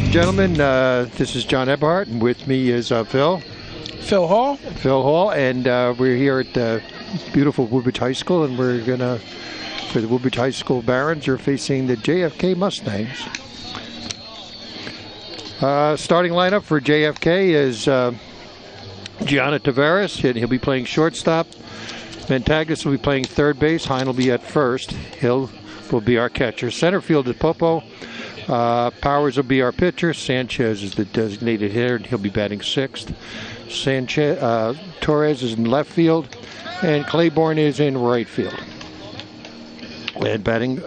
and gentlemen, this is John Ebhart, and with me is Phil Hall. Phil Hall, and we're here at the beautiful Woodbridge High School, and we're gonna, for the Woodbridge High School Barons, are facing the JFK Mustangs. Starting lineup for JFK is Gianna Tavares, and he'll be playing shortstop. Ventaglis will be playing third base. Hine will be at first. Hill will be our catcher. Center field is Popo. Powers will be our pitcher. Sanchez is the designated hitter, and he'll be batting sixth. Torres is in left field, and Claiborne is in right field. And batting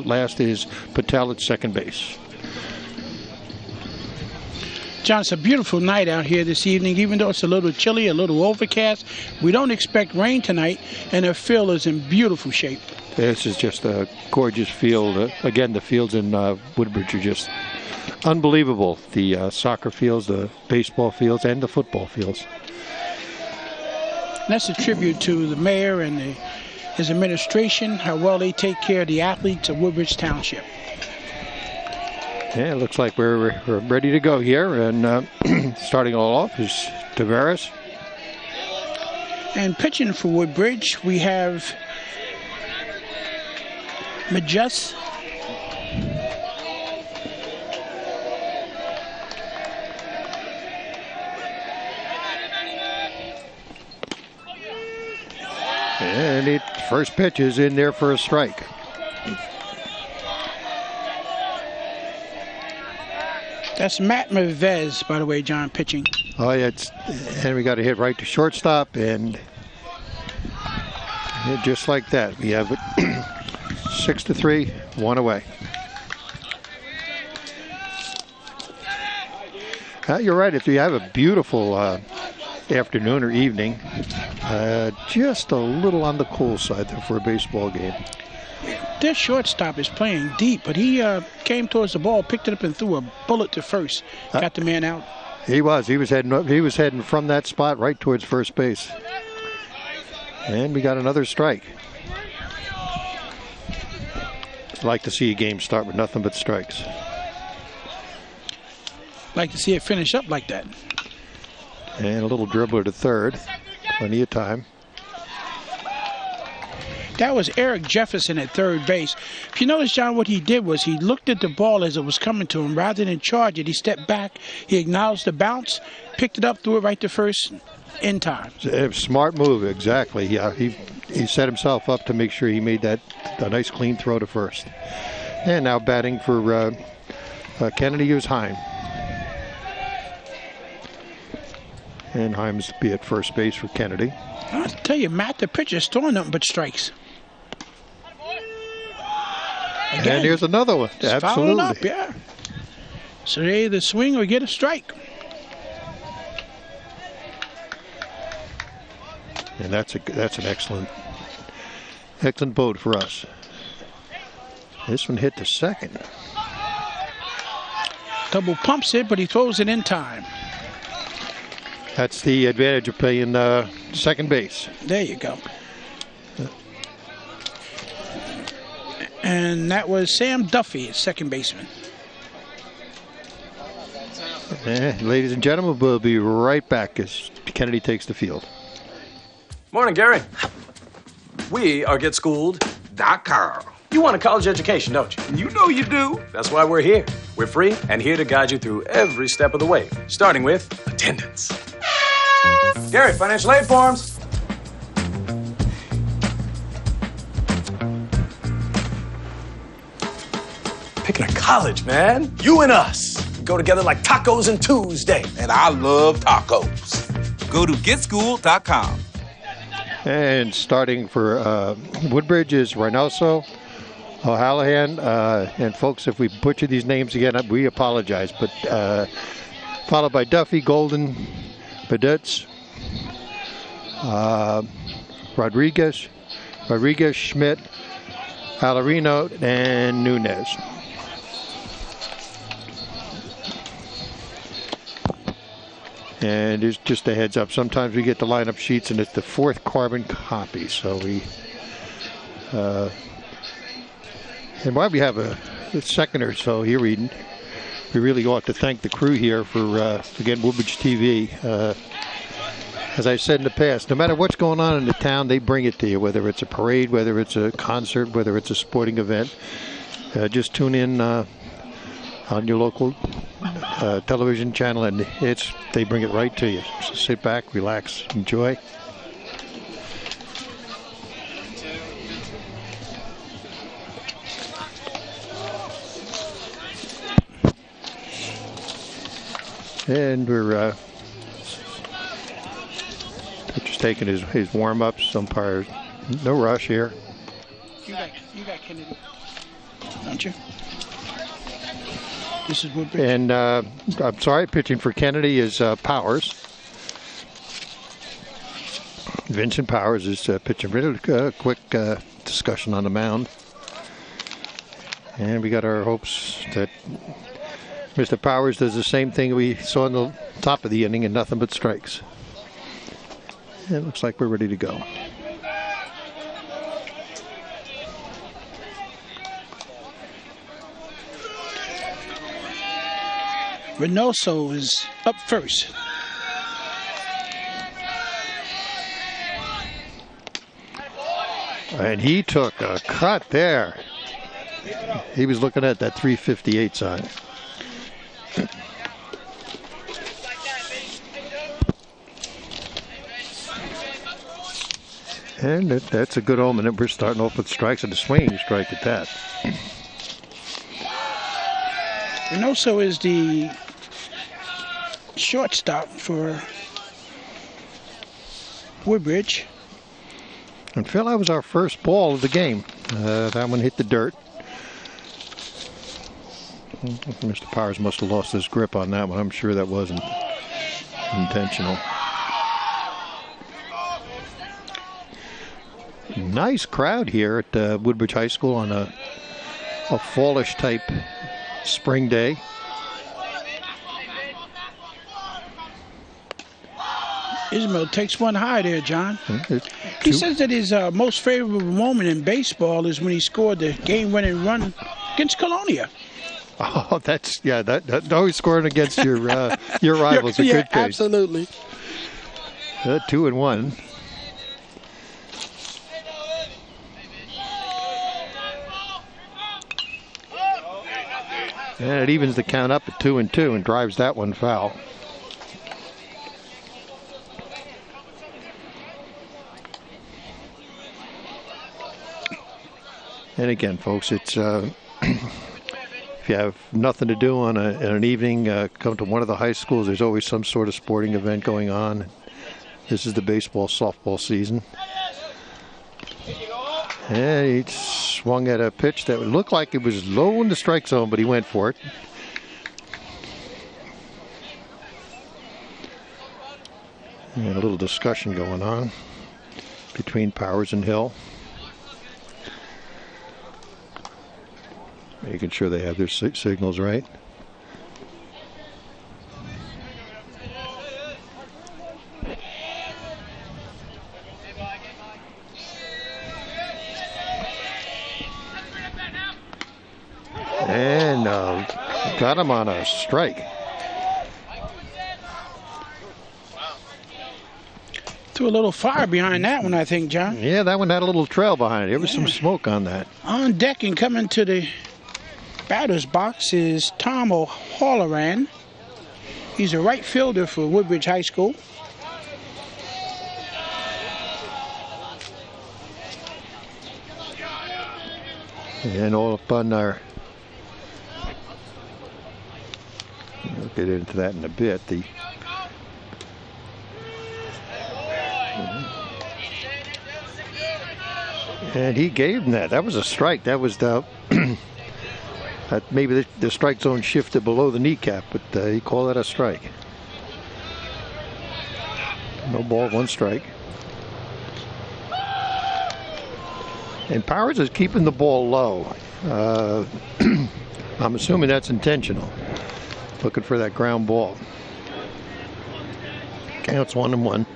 last is Patel at second base. John, it's a beautiful night out here this evening, even though it's a little chilly, a little overcast. We don't expect rain tonight, and the field is in beautiful shape. This is just a gorgeous field. Again, the fields in Woodbridge are just unbelievable. The soccer fields, the baseball fields, and the football fields. And that's a tribute to the mayor and his administration, how well they take care of the athletes of Woodbridge Township. Yeah, it looks like we're ready to go here, and starting all off is Tavares. And pitching for Woodbridge, we have Majus. And the first pitch is in there for a strike. That's Matt Mavez, by the way, John, pitching. Oh, yeah, and we got a hit right to shortstop, and just like that, we have it 6-3, one away. You're right. If you have a beautiful afternoon or evening, just a little on the cool side there for a baseball game. This shortstop is playing deep, but he came towards the ball, picked it up, and threw a bullet to first. Got the man out. He was heading from that spot right towards first base. And we got another strike. I'd like to see a game start with nothing but strikes. Like to see it finish up like that. And a little dribbler to third. Plenty of time. That was Eric Jefferson at third base. If you notice, John, what he did was he looked at the ball as it was coming to him. Rather than charge it, he stepped back. He acknowledged the bounce, picked it up, threw it right to first in time. Smart move, exactly. Yeah, he set himself up to make sure he made a nice clean throw to first. And now batting for Kennedy is Heim. And Heim's be at first base for Kennedy. I'll tell you, Matt, the pitcher's throwing nothing but strikes. Again, and here's another one. Absolutely. Up, yeah. So they either swing or get a strike. And that's an excellent boat for us. This one hit the second. Double pumps it, but he throws it in time. That's the advantage of playing second base. There you go. And that was Sam Duffy, second baseman. Ladies and gentlemen, we'll be right back as Kennedy takes the field. Morning, Gary. We are GetSchooled.com. You want a college education, don't you? You know you do. That's why we're here. We're free and here to guide you through every step of the way, starting with attendance. Gary, financial aid forms. Picking a college, man. You and us. We go together like tacos and Tuesday. And I love tacos. Go to GetSchooled.com. And starting for Woodbridge is Reynoso, O'Hallahan, and folks, if we butcher these names again, we apologize. But followed by Duffy, Golden, Bedutz, Rodriguez, Schmidt, Alarino, and Nunez. And it's just a heads up. Sometimes we get the lineup sheets and it's the fourth carbon copy. So we, and while we have a second or so here reading, we really ought to thank the crew here for, again, Woodbridge TV. As I said in the past, no matter what's going on in the town, they bring it to you, whether it's a parade, whether it's a concert, whether it's a sporting event. Just tune in on your local television channel, and they bring it right to you. So sit back, relax, enjoy. And we're just taking his warm-ups. Umpire, no rush here. You got Kennedy, don't you? This is Woodbridge. And I'm sorry, pitching for Kennedy is Powers. Vincent Powers is pitching. Really quick discussion on the mound. And we got our hopes that Mr. Powers does the same thing we saw in the top of the inning, and nothing but strikes. And it looks like we're ready to go. Reynoso is up first. And he took a cut there. He was looking at that 358 sign. And that's a good omen that we're starting off with strikes, and a swinging strike at that. Reynoso is the shortstop for Woodbridge. And Phil, that was our first ball of the game. That one hit the dirt. Mr. Powers must have lost his grip on that one. I'm sure that wasn't intentional. Nice crowd here at Woodbridge High School on a fallish type spring day. Ismail takes one high there, John. He says that his most favorable moment in baseball is when he scored the game-winning run against Colonia. Oh, that always scoring against your rivals. A good case. Absolutely. 2-1. And it evens the count up at 2-2 and drives that one foul. And again, folks, it's if you have nothing to do on an evening, come to one of the high schools. There's always some sort of sporting event going on. This is the baseball, softball season. And he swung at a pitch that looked like it was low in the strike zone, but he went for it. And a little discussion going on between Powers and Hill. Making sure they have their signals right. And got him on a strike. Threw a little fire behind that one, I think, John. Yeah, that one had a little trail behind it. There was some smoke on that. On deck and coming to the batter's box is Tom O'Halloran. He's a right fielder for Woodbridge High School. And all up on our... We'll get into that in a bit. And he gave him that. That was a strike. That was the... maybe the strike zone shifted below the kneecap, but he called that a strike. No ball, one strike. And Powers is keeping the ball low. I'm assuming that's intentional. Looking for that ground ball. Counts 1-1.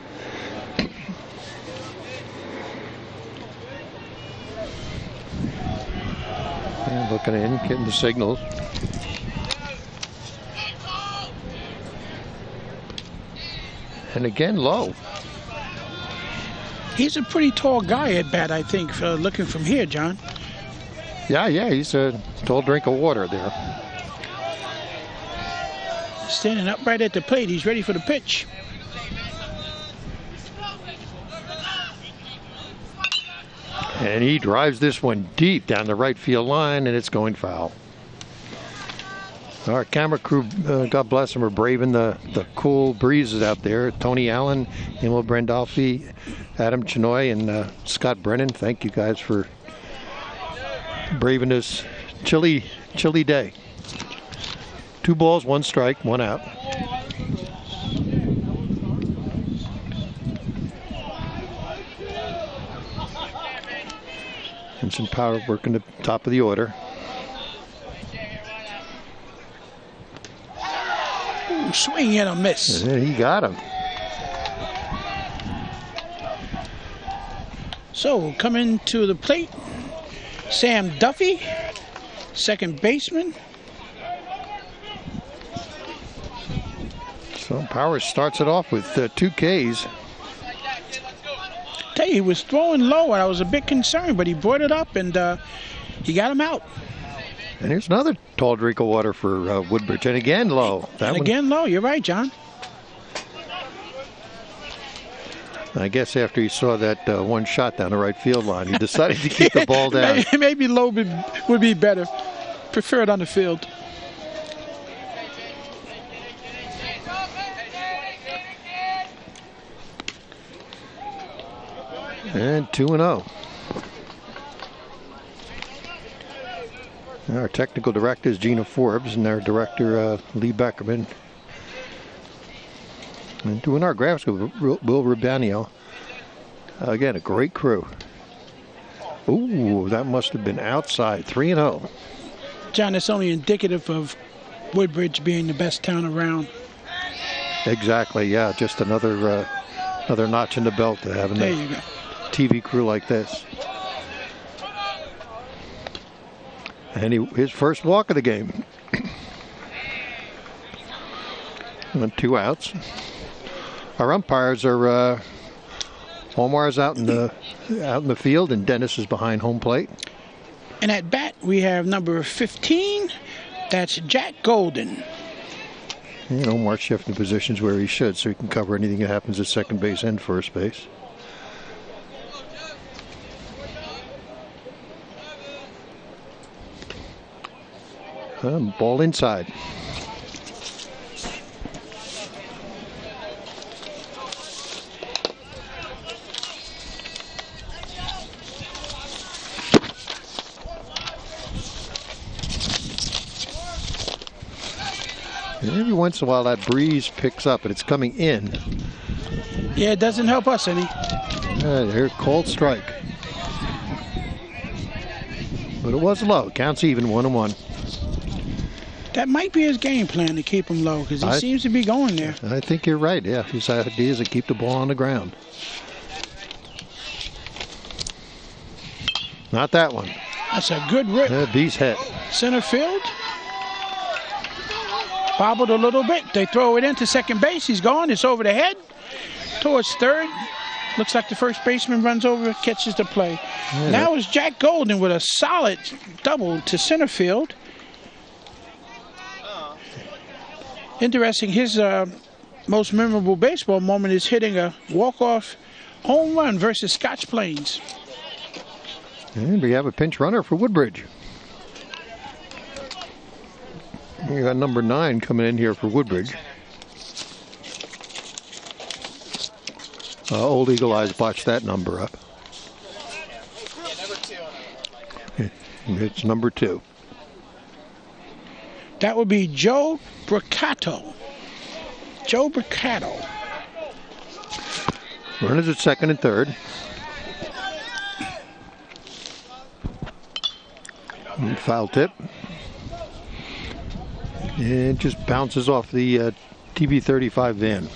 And looking in, getting the signals. And again, low. He's a pretty tall guy at bat, I think, looking from here, John. Yeah, he's a tall drink of water there. Standing upright at the plate. He's ready for the pitch. And he drives this one deep down the right field line, and it's going foul. Our camera crew, God bless them, are braving the cool breezes out there. Tony Allen, Emil Brandolfi, Adam Chenoy, and Scott Brennan. Thank you guys for braving this chilly day. 2 balls, 1 strike, 1 out. And some power working the top of the order. Ooh, swing and a miss. And he got him. So coming to the plate, Sam Duffy, second baseman. So Powers starts it off with 2 Ks. Tell you, he was throwing low, and I was a bit concerned, but he brought it up, and he got him out. And here's another tall drink of water for Woodbridge, and again low. Again low. You're right, John. I guess after he saw that 1 shot down the right field line, he decided to keep the ball down. Maybe low would be better. Prefer it on the field. And 2-0. Our technical director is Gina Forbes, and our director Lee Beckerman. And doing our graphics with Will Rubanio. Again, a great crew. Ooh, that must have been outside. 3-0. John, it's only indicative of Woodbridge being the best town around. Exactly, yeah. Just another notch in the belt to having there you go. TV crew like this. And his first walk of the game. And 2 outs. Our umpires are Omar's out in the field, and Dennis is behind home plate. And at bat we have number 15. That's Jack Golden. And Omar's shifting positions where he should, so he can cover anything that happens at second base and first base. Ball inside. And every once in a while that breeze picks up and it's coming in. Yeah, it doesn't help us any. Here, cold strike. But it was low. Counts even, 1-1. That might be his game plan, to keep him low, because he seems to be going there. I think you're right, yeah. His idea is to keep the ball on the ground. Not that one. That's a good rip. Beast hit. Center field. Bobbled a little bit. They throw it into second base. He's gone. It's over the head. Towards third. Looks like the first baseman runs over, catches the play. Yeah. Now it's Jack Golden with a solid double to center field. Interesting, his most memorable baseball moment is hitting a walk-off home run versus Scotch Plains. And we have a pinch runner for Woodbridge. We got number 9 coming in here for Woodbridge. Old Eagle Eyes botched that number up. It's number 2. That would be Joe Bricato. Joe Bricato. Runners at second and third. And foul tip. And it just bounces off the TB35 van.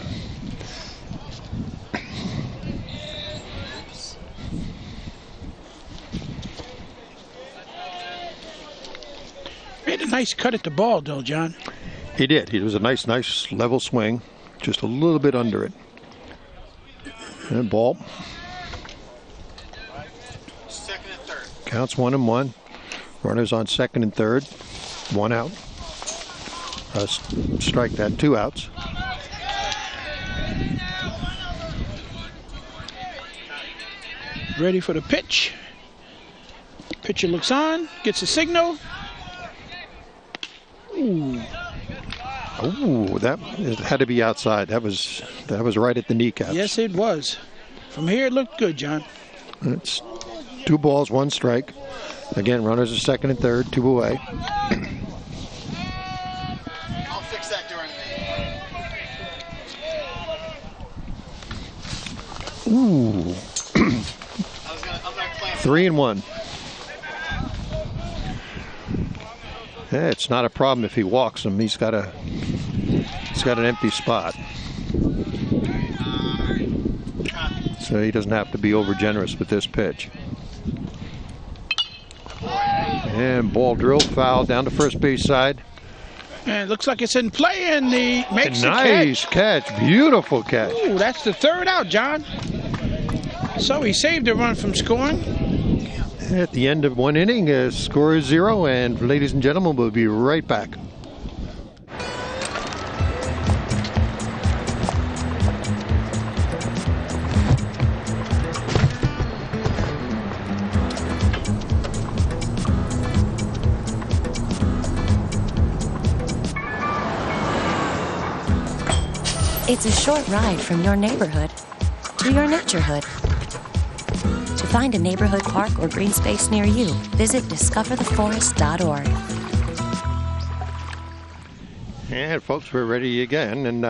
Made a nice cut at the ball, though, John. He did. It was a nice level swing. Just a little bit under it. And ball. Second and third. Counts 1-1. Runners on second and third. 1 out. Strike that, 2 outs. Ready for the pitch. Pitcher looks on, gets a signal. Ooh. Ooh, it had to be outside. That was right at the kneecap. Yes, it was. From here, it looked good, John. It's 2 balls, 1 strike. Again, runners are second and third, 2 away. I'll fix that during the. Ooh. I'm not playing. 3-1. Yeah, it's not a problem if he walks him. He's got an empty spot. So he doesn't have to be over generous with this pitch. And ball drilled, foul down to first base side. And it looks like it's in play, and he makes nice catch. Beautiful catch. Ooh, that's the 3rd out, John. So he saved a run from scoring. At the end of 1 inning, score is 0, and ladies and gentlemen, we'll be right back. It's a short ride from your neighborhood to your naturehood. To find a neighborhood park or green space near you, visit discovertheforest.org. And folks, we're ready again, and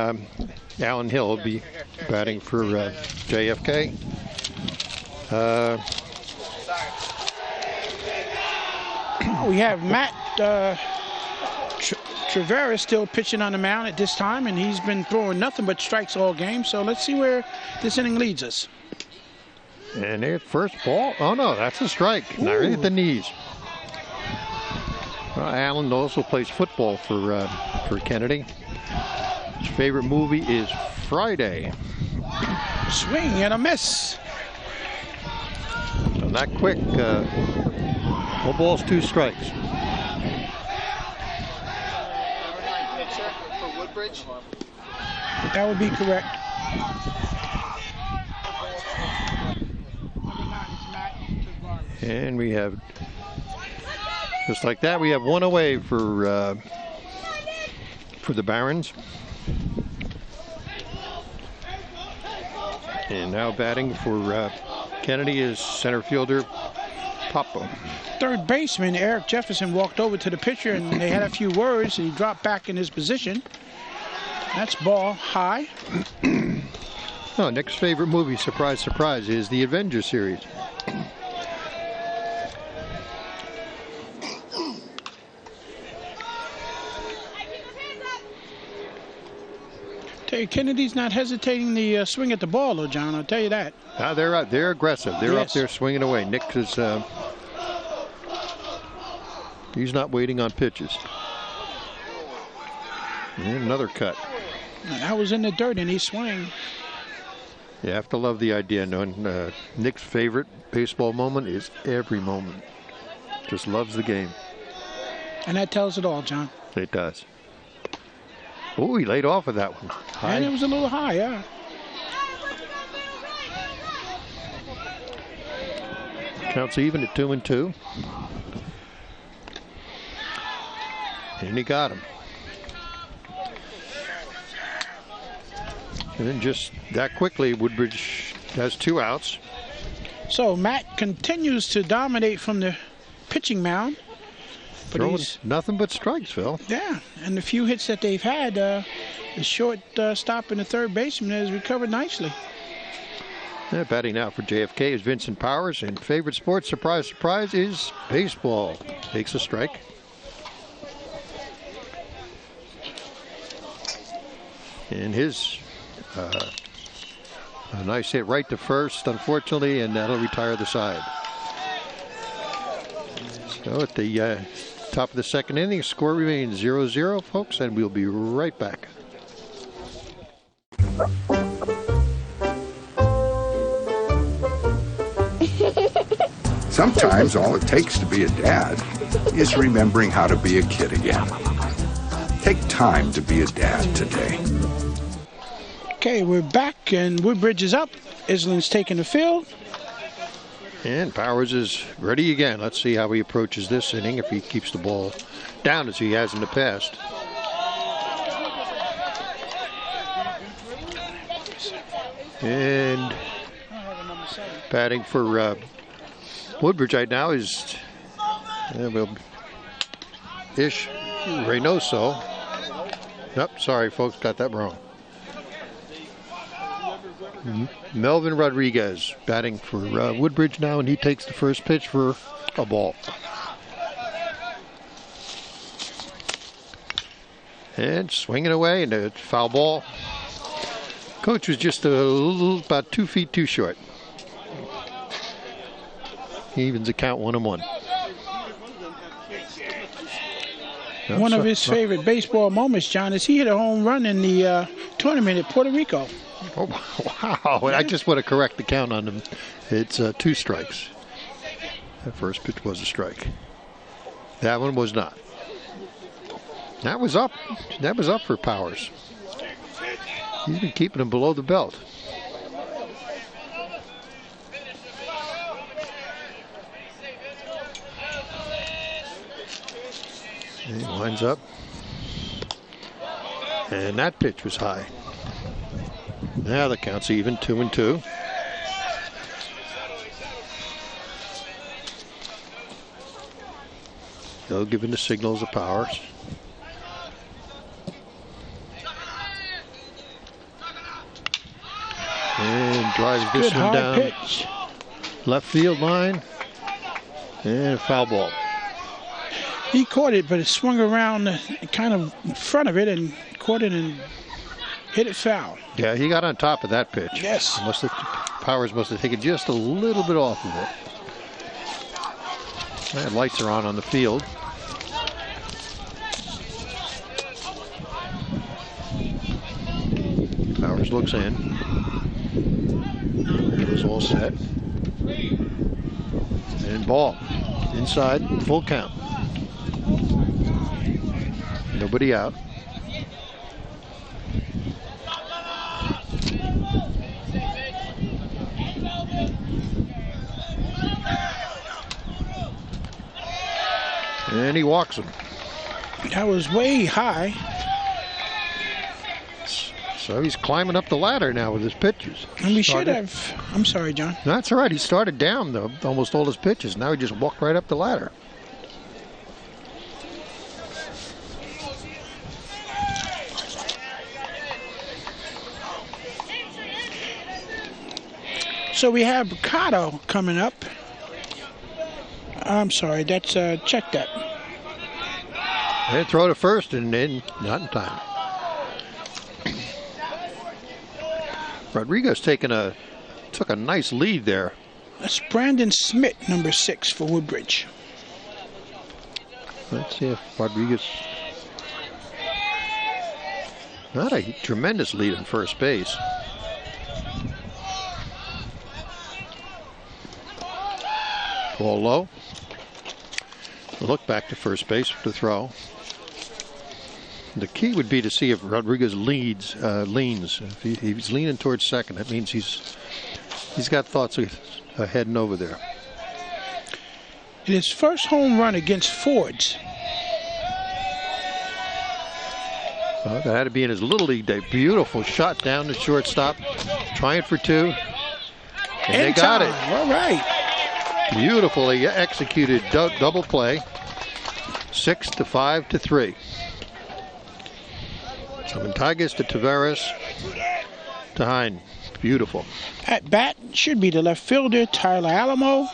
Alan Hill will be batting for JFK. We have Matt Traveris still pitching on the mound at this time, and he's been throwing nothing but strikes all game. So let's see where this inning leads us. And their first ball. Oh no, that's a strike. Not right at the knees. Alan also plays football for Kennedy. His favorite movie is Friday. Swing and a miss. So not quick. 1 balls, 2 strikes. Pitcher for Woodbridge. That would be correct. And we have, just like that, we have 1 away for the Barons. And now batting for Kennedy is center fielder Papa. Third baseman Eric Jefferson walked over to the pitcher, and they had a few words, and he dropped back in his position. That's ball high. Oh, Nick's favorite movie, surprise, surprise, is the Avengers series. Tell you, Kennedy's not hesitating to swing at the ball, though, John. I'll tell you that. They're aggressive. They're up there swinging away. Nick is he's not waiting on pitches. And another cut. That was in the dirt, and he swung. You have to love the idea. Knowing Nick's favorite baseball moment is every moment. Just loves the game. And that tells it all, John. It does. Oh, he laid off of that one. High. And it was a little high, yeah. Counts even at 2-2. And he got him. And then just that quickly, Woodbridge has 2 outs. So Matt continues to dominate from the pitching mound. But throwing nothing but strikes, Phil. Yeah, and the few hits that they've had, the short stop in the third baseman has recovered nicely. Yeah, batting now for JFK is Vincent Powers, and favorite sport, surprise, surprise, is baseball. Takes a strike. And his a nice hit right to first, unfortunately, and that'll retire the side. So at the top of the second inning, score remains 0-0, folks, and we'll be right back. Sometimes all it takes to be a dad is remembering how to be a kid again. Take time to be a dad today. Okay, we're back, and Woodbridge is up. Island's taking the field. And Powers is ready again. Let's see how he approaches this inning, if he keeps the ball down as he has in the past. And batting for Woodbridge right now is Ish Reynoso. Nope, sorry folks, got that wrong. Melvin Rodriguez batting for Woodbridge now, and he takes the first pitch for a ball. And swinging away, and a foul ball. Coach was just about 2 feet too short. He evens the count 1-1. One of his favorite baseball moments, John, is he hit a home run in the tournament at Puerto Rico. Oh, wow. I just want to correct the count on him. It's 2 strikes. That first pitch was a strike. That one was not. That was up. That was up for Powers. He's been keeping him below the belt. And he winds up. And that pitch was high. Now the count's even, 2-2. They'll give him the signals of Powers. And drives this one down. Pitch. Left field line. And a foul ball. He caught it, but it swung around kind of in front of it and caught it and hit it foul. Yeah, he got on top of that pitch. Yes. Powers must have taken just a little bit off of it. And lights are on the field. Powers looks in. He was all set. And ball. Inside, full count. Nobody out. And he walks him. That was way high. So he's climbing up the ladder now with his pitches. And we should have. I'm sorry, John. That's all right. He started down, though, almost all his pitches. Now he just walked right up the ladder. So we have Ricardo coming up. I'm sorry, that's check that. And throw to first, and then not in time. Rodriguez took a nice lead there. That's Brandon Smith, number 6 for Woodbridge. Let's see if Rodriguez. Not a tremendous lead in first base. Ball low. Look back to first base to throw. The key would be to see if Rodriguez leans. If he's leaning towards second, that means he's got thoughts of heading over there. In his first home run against Fords. Well, that had to be in his Little League day. Beautiful shot down the shortstop. Trying for 2. And they got it. All right. Beautifully executed double play. 6-5-3. So Montagues to Taveras to Hine. Beautiful. At bat should be the left fielder, Tyler Alamo.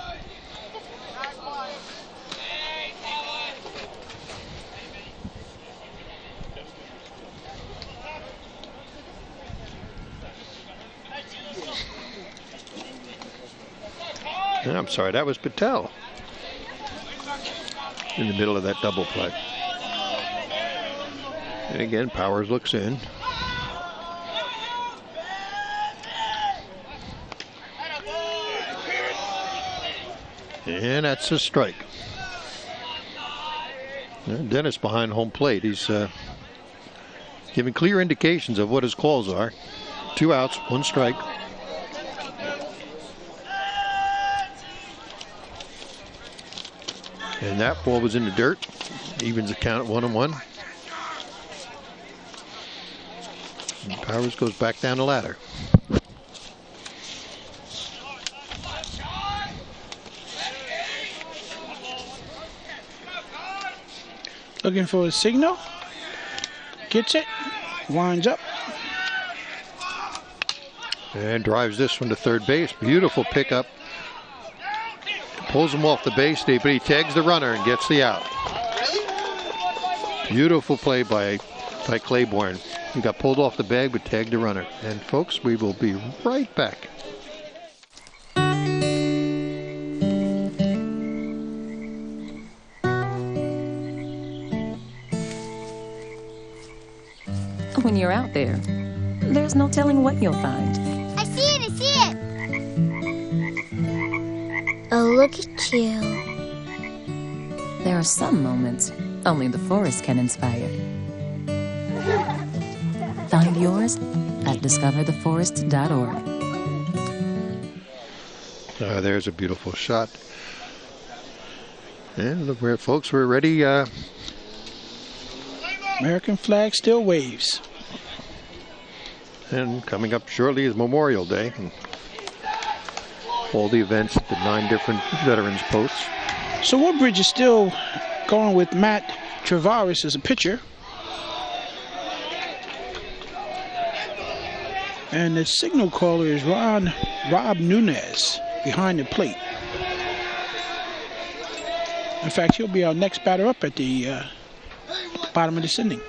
I'm sorry, that was Patel in the middle of that double play. And again, Powers looks in. And that's a strike. And Dennis behind home plate. He's giving clear indications of what his calls are. 2 outs, 1 strike. And that ball was in the dirt. Evens the count at 1-1. And Powers goes back down the ladder. Looking for a signal. Gets it. Winds up. And drives this one to third base. Beautiful pickup. Pulls him off the base, but he tags the runner and gets the out. Beautiful play by Claiborne. He got pulled off the bag but tagged the runner. And folks, we will be right back. When you're out there, there's no telling what you'll find. I see it, I see it. Oh, look at you. There are some moments only the forest can inspire. Find yours at discovertheforest.org. There's a beautiful shot. And look, folks, we're ready. American flag still waves. And coming up shortly is Memorial Day. And all the events at the 9 different veterans posts. So Woodbridge is still going with Matt Travaris as a pitcher. And the signal caller is Rob Nunez behind the plate. In fact, he'll be our next batter up at the bottom of this inning.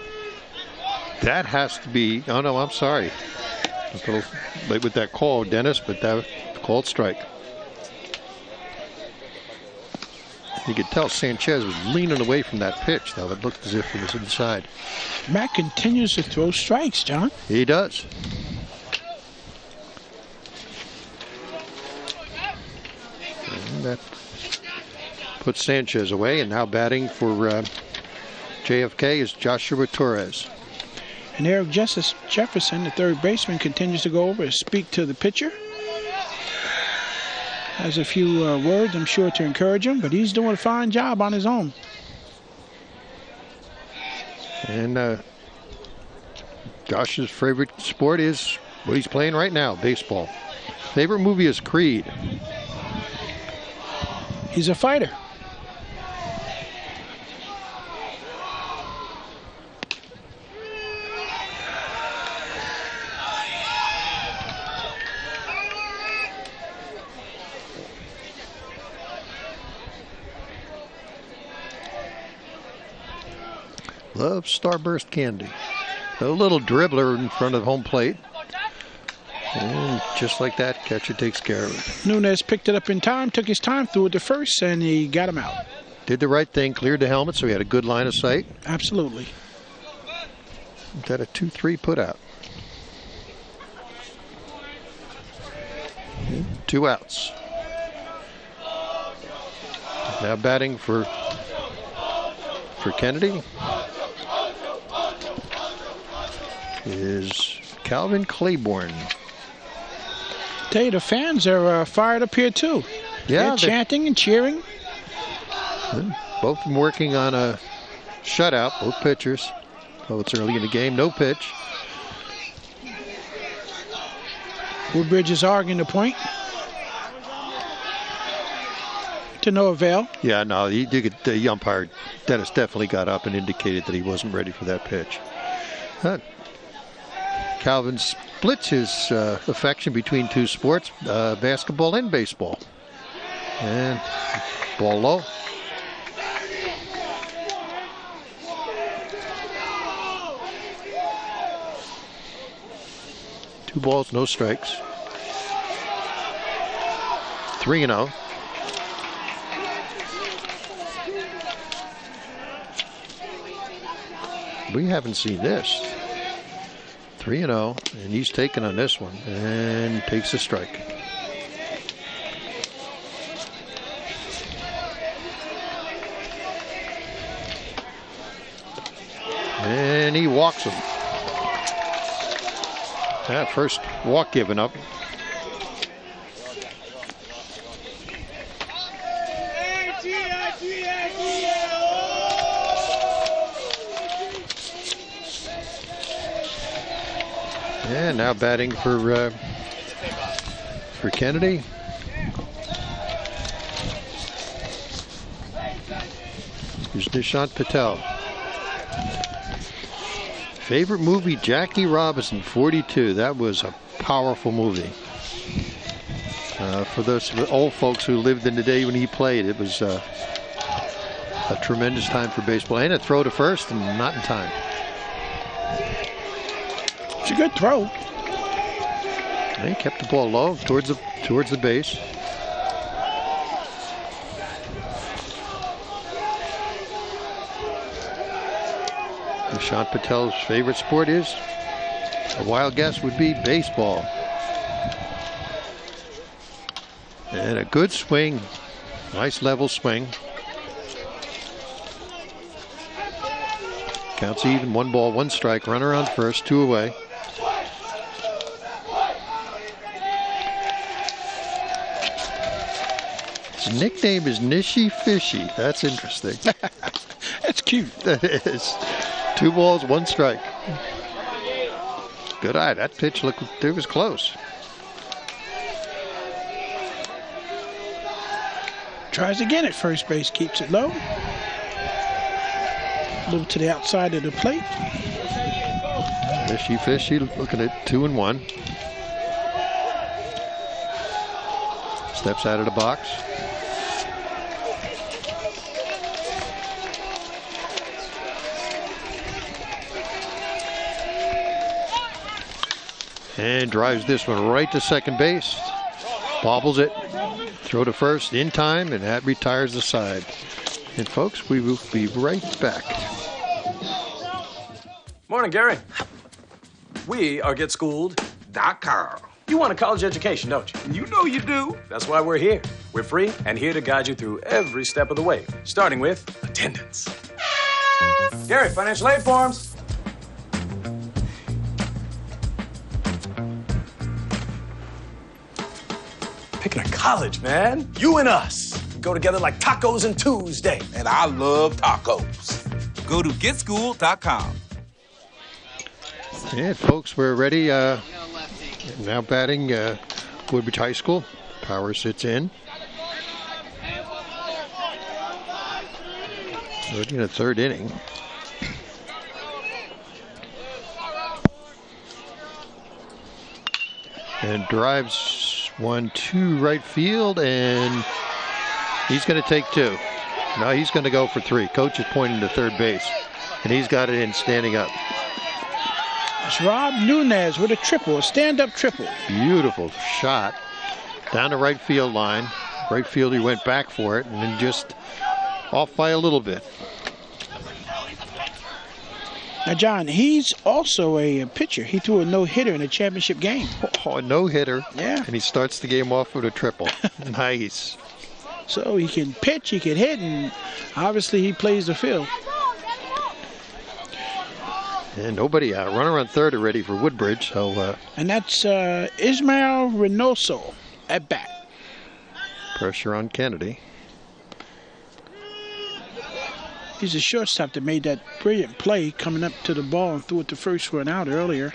That has to be, oh no, I'm sorry. A little late with that call, Dennis, but that called strike. You could tell Sanchez was leaning away from that pitch, though. It looked as if it was inside. Matt continues to throw strikes, John. He does. And that puts Sanchez away, and now batting for JFK is Joshua Torres. And Eric Jefferson, the third baseman, continues to go over and speak to the pitcher. Has a few words, I'm sure, to encourage him, but he's doing a fine job on his own. And Josh's favorite sport is what he's playing right now, baseball. Favorite movie is Creed. He's a fighter. Love Starburst candy. A little dribbler in front of home plate. And just like that, catcher takes care of it. Nunez picked it up in time, took his time, threw it to first, and he got him out. Did the right thing, cleared the helmet, so he had a good line of sight. Absolutely. Got a 2-3 put out. 2 outs. Now batting for Kennedy is Calvin Claiborne. Tell you, the fans are fired up here too. Yeah, they're chanting and cheering. Both of them working on a shutout, both pitchers. Oh, it's early in the game, no pitch. Woodbridge is arguing the point. To no avail. Yeah, no, the umpire, Dennis, definitely got up and indicated that he wasn't ready for that pitch. Calvin splits his affection between 2 sports, basketball and baseball. And ball low. Two balls, no strikes. 3-0. We haven't seen this. 3-0, and he's taken on this one and takes a strike. and he walks him. That first walk given up. And now batting for Kennedy. Here's Nishant Patel. Favorite movie, Jackie Robinson, 42. That was a powerful movie. For those old folks who lived in the day when he played, it was a tremendous time for baseball. And a throw to first and not in time. It's a good throw. He kept the ball low towards the base. Nishant Patel's favorite sport is, a wild guess would be baseball. And a good swing. Nice level swing. Counts even. 1 ball, 1 strike. Runner on first, 2 away. His nickname is Nishi Fishy. That's interesting. That's cute. That is. 2 balls, 1 strike. Good eye. That pitch looked, it was close. Tries again at first base, keeps it low. A little to the outside of the plate. Fishy Fishy looking at 2-1. Steps out of the box. And drives this one right to second base. Bobbles it. Throw to first in time, and that retires the side. And folks, we will be right back. Morning, Gary. We are GetSchooled.com. You want a college education, don't you? You know you do. That's why we're here. We're free and here to guide you through every step of the way, starting with attendance. Gary, financial aid forms. Picking a college, man. You and us. We go together like tacos and Tuesday. And I love tacos. Go to GetSchooled.com. And folks, we're ready. Now batting Woodbridge High School. Power sits in. Already in the 3rd inning. And drives 1-2 right field, and he's going to take 2. Now he's going to go for 3. Coach is pointing to third base, and he's got it in standing up. It's Rob Nunez with a triple, a stand-up triple. Beautiful shot down the right field line. Right fielder went back for it, and then just off by a little bit. Now, John, he's also a pitcher. He threw a no-hitter in a championship game. Oh, a no-hitter. Yeah. And he starts the game off with a triple. Nice. So he can pitch, he can hit, and obviously he plays the field. And nobody out. Runner on third already for Woodbridge. So, and that's Ismael Reynoso at bat. Pressure on Kennedy. He's a shortstop that made that brilliant play coming up to the ball and threw it to first for an out earlier.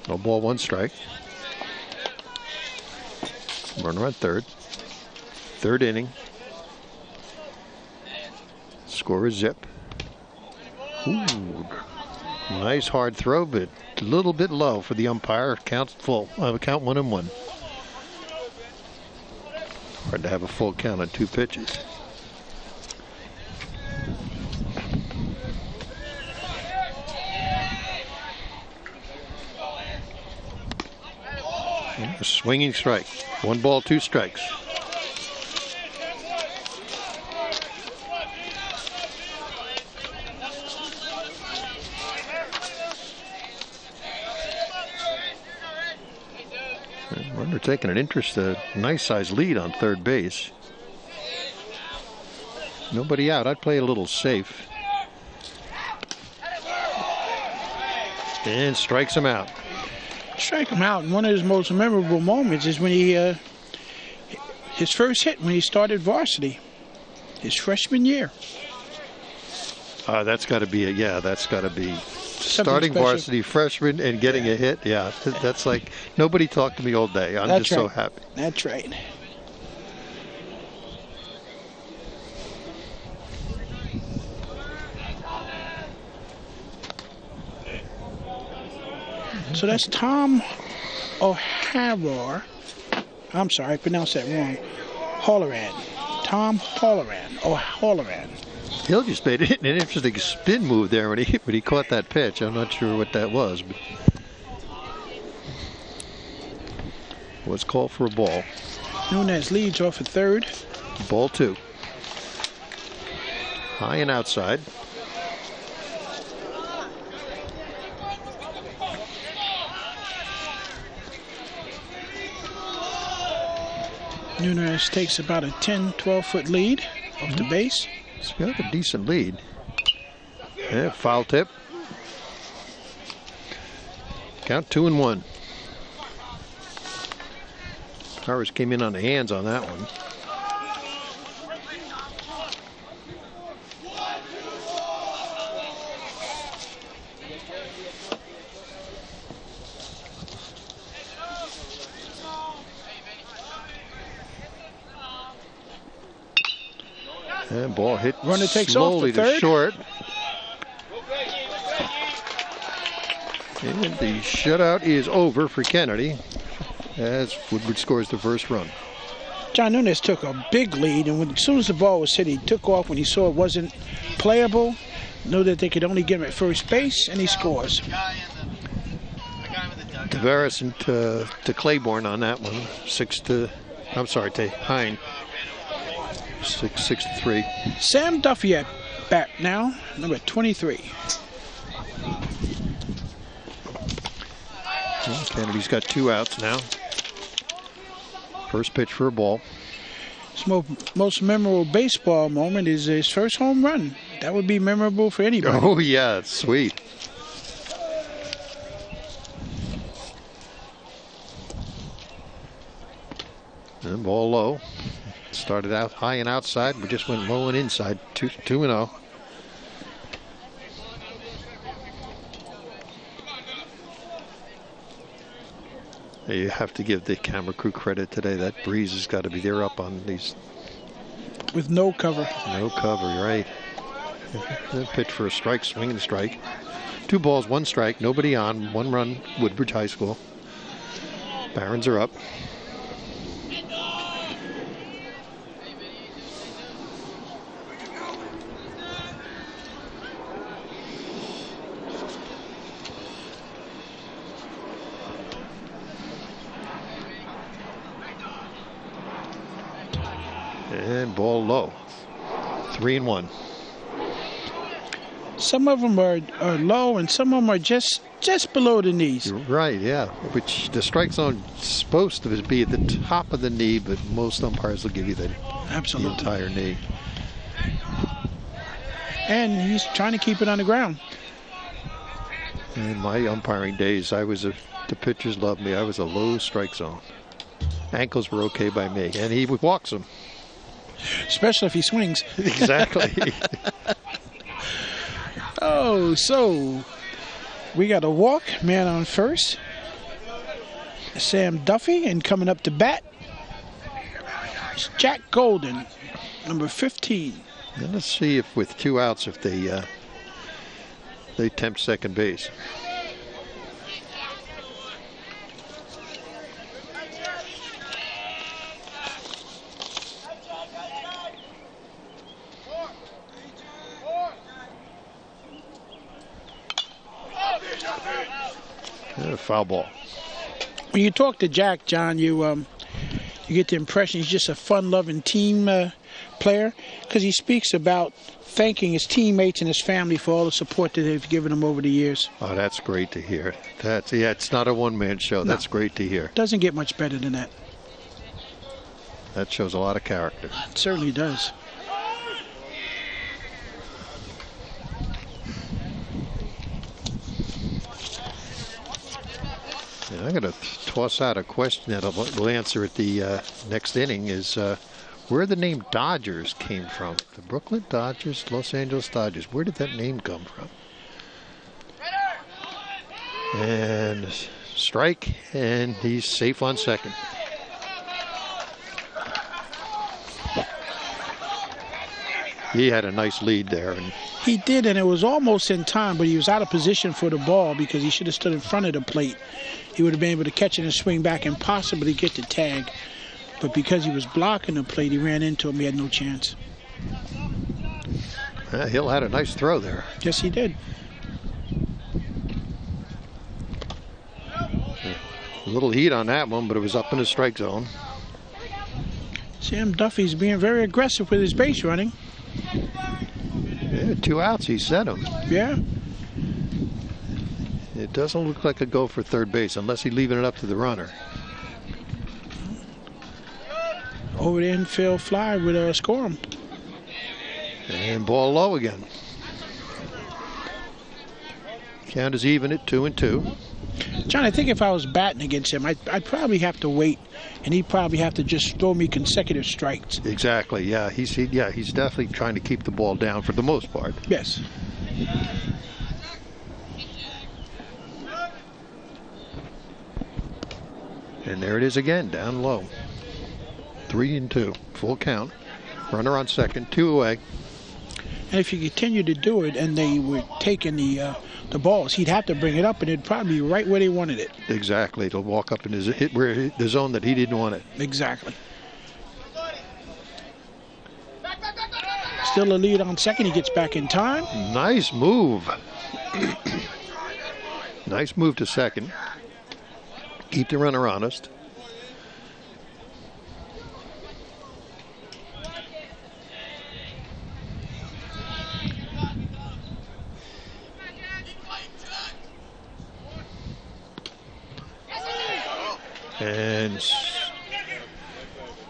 No ball, 1 strike. Runner on third. 3rd inning. Score is zip. Ooh, nice hard throw, but a little bit low for the umpire. Count full. Count 1-1. Hard to have a full count on 2 pitches. A swinging strike. 1 ball, 2 strikes. Runner taking an interest, a nice size lead on third base. Nobody out. I'd play a little safe. And strikes him out. Strike him out. And one of his most memorable moments is when he, his first hit when he started varsity, his freshman year. That's got to be that's got to be starting special. varsity freshman and getting a hit. Yeah, that's like nobody talked to me all day. I'm That's just so right. happy. That's right. So that's Tom O'Halloran. I'm sorry, I pronounced that wrong. Halloran. Tom Halloran. O'Halloran. Hill just made an interesting spin move there when he caught that pitch. I'm not sure what that was, but was called for a ball. Nunez leads off at third. Ball 2. High and outside. Nunez takes about a 10, 12-foot lead off the base. He's got a decent lead. Yeah, foul tip. Count 2-1. Powers came in on the hands on that one. And ball hit Runner takes slowly off to to third. short. And the shutout is over for Kennedy as Woodbridge scores the first run. John Nunez took a big lead, and as soon as the ball was hit, he took off when he saw it wasn't playable, knew that they could only get him at first base, and he scores. Tavares and to Claiborne on that one. To Hine. 6-3. Sam Duffy at bat now, number 23. Well, Kennedy's got 2 outs now. First pitch for a ball. His most memorable baseball moment is his first home run. That would be memorable for anybody. Oh, yeah, it's sweet. And ball low. Started out high and outside, but just went low and inside. 2-0. You have to give the camera crew credit today. That breeze has got to be there up on these. With no cover. No cover, right. Pitch for a strike, swing and strike. 2 balls, 1 strike, nobody on, 1 run, Woodbridge High School. Barons are up. And ball low. 3-1. Some of them are low, and some of them are just below the knees. Right, yeah. Which the strike zone is supposed to be at the top of the knee, but most umpires will give you the entire knee. And he's trying to keep it on the ground. In my umpiring days, the pitchers loved me. I was a low strike zone. Ankles were okay by me, and he walks them. Especially if he swings. Exactly. Oh, so we got a walk, man on first. Sam Duffy, and coming up to bat, it's Jack Golden, number 15. Now let's see if with 2 outs, if they tempt second base. Foul ball. When you talk to Jack, John, you get the impression he's just a fun-loving team player, because he speaks about thanking his teammates and his family for all the support that they've given him over the years. Oh, that's great to hear. It's not a one-man show. No. That's great to hear. Doesn't get much better than that. That shows a lot of character. It certainly does. I'm going to toss out a question that we'll answer at the next inning is where the name Dodgers came from. The Brooklyn Dodgers, Los Angeles Dodgers. Where did that name come from? And strike, and he's safe on second. He had a nice lead there. And he did, and it was almost in time, but he was out of position for the ball because he should have stood in front of the plate. He would have been able to catch it and swing back and possibly get the tag. But because he was blocking the plate, he ran into him. He had no chance. Hill had a nice throw there. Yes, he did. A little heat on that one, but it was up in the strike zone. Sam Duffy's being very aggressive with his base running. Yeah, 2 outs, he set him. Yeah. It doesn't look like a go for third base unless he's leaving it up to the runner. Over the infield fly would score him. And ball low again. Count is even at 2-2. John, I think if I was batting against him, I'd probably have to wait, and he'd probably have to just throw me consecutive strikes. Exactly. Yeah, he's definitely trying to keep the ball down for the most part. Yes. And there it is again, down low. 3-2, full count. Runner on second, 2 away. And if you continue to do it, and they were taking the balls, he'd have to bring it up, and it'd probably be right where they wanted it. Exactly. It'll walk up in the zone that he didn't want it. Exactly. Still a lead on second. He gets back in time. Nice move. Nice move to second. Keep the runner honest. And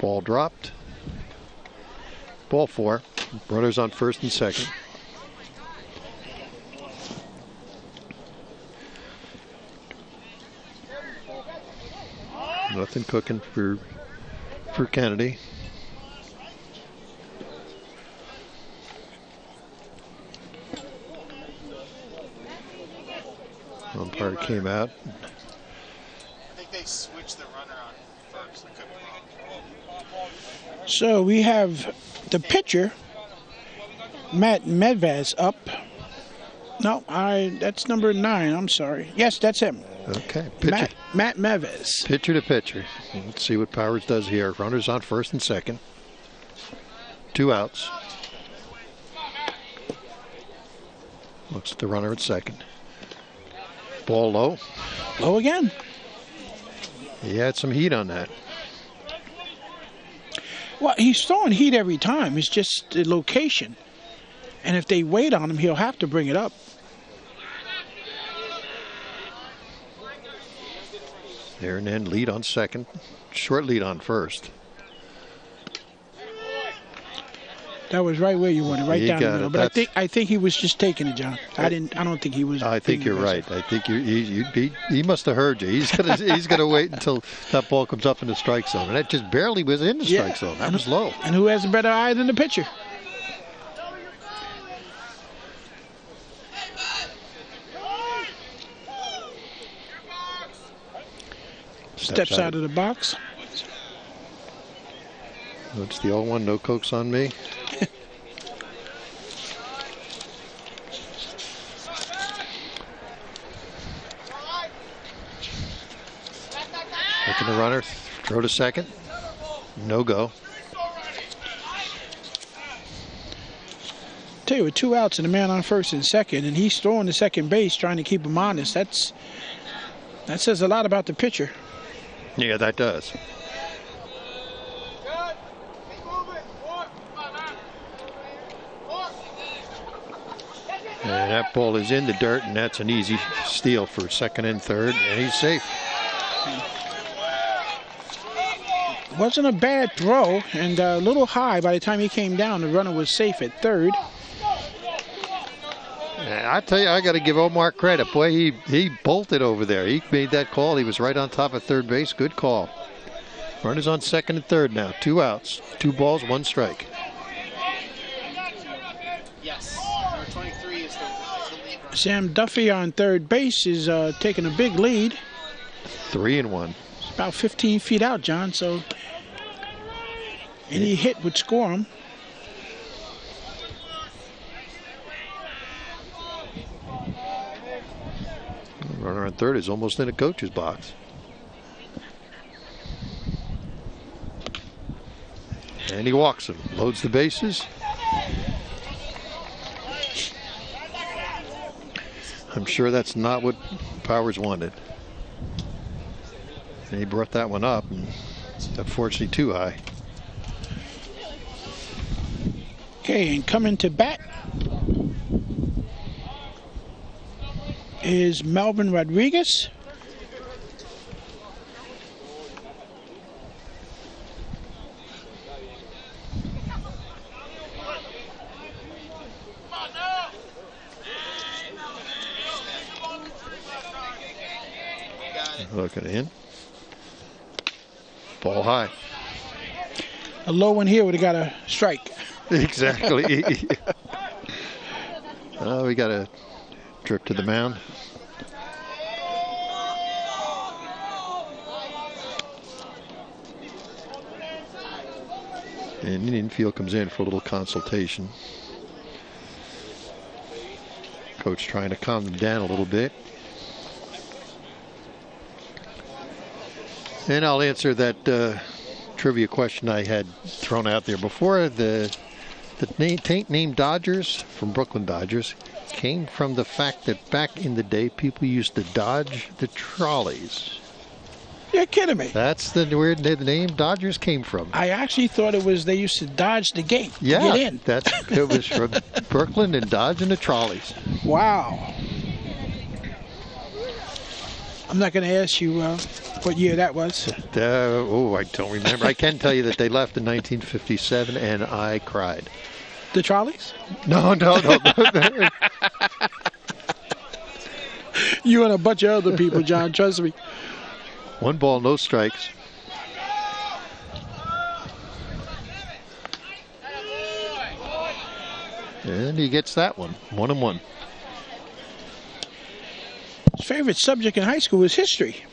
ball dropped. Ball 4. Runners on first and second. Nothing cooking for Kennedy. Umpire came out. They switched the runner on first. I could be wrong. So we have the pitcher, Matt Medvez, up. No, that's number 9. I'm sorry. Yes, that's him. Okay. Pitcher. Matt Medvez. Pitcher to pitcher. Let's see what Powers does here. Runners on first and second. 2 outs. Looks at the runner at second. Ball low. Low again. He had some heat on that. Well, he's throwing heat every time. It's just the location. And if they wait on him, he'll have to bring it up. There and then lead on second. Short lead on first. That was right where you wanted, right You down the got middle. it. But That's- I think he was just taking it, John. I don't think he was. I think being you're right. aggressive. I think he must have heard you. He's gonna wait until that ball comes up in the strike zone. And that just barely was in the strike zone. That was low. And who has a better eye than the pitcher? Steps out of the box. That's the old one. No cokes on me. Taking the runner. Throw to second. No go. Tell you, with 2 outs and a man on first and second, and he's throwing to second base, trying to keep him honest. That says a lot about the pitcher. Yeah, that does. And that ball is in the dirt, and that's an easy steal for second and third, and he's safe. Wasn't a bad throw, and a little high. By the time he came down, the runner was safe at third. I tell you, I got to give Omar credit. Boy, he bolted over there. He made that call. He was right on top of third base. Good call. Runners on second and third now. 2 outs, 2 balls, 1 strike. Yes. Number 23 is the lead runner. Sam Duffy on third base is taking a big lead. 3-1. It's about 15 feet out, John, so any hit would score him. Runner on third is almost in a coach's box. And he walks him, loads the bases. I'm sure that's not what Powers wanted. And he brought that one up, and unfortunately too high. Okay, and coming to bat is Melvin Rodriguez. Looking in. Ball high. A low one here would have got a strike. Exactly. We got a trip to the mound. And the infield comes in for a little consultation. Coach trying to calm them down a little bit. And I'll answer that trivia question I had thrown out there before. The name Dodgers from Brooklyn Dodgers came from the fact that back in the day people used to dodge the trolleys. You're kidding me. That's the where the name Dodgers came from. I actually thought it was they used to dodge the gate to Yeah, get in. it was from Brooklyn and dodging the trolleys. Wow. I'm not going to ask you what year that was. I don't remember. I can tell you that they left in 1957, and I cried. The trolleys? No. You and a bunch of other people, John, trust me. 1 ball, no strikes. And he gets that one. 1-1. His favorite subject in high school was history.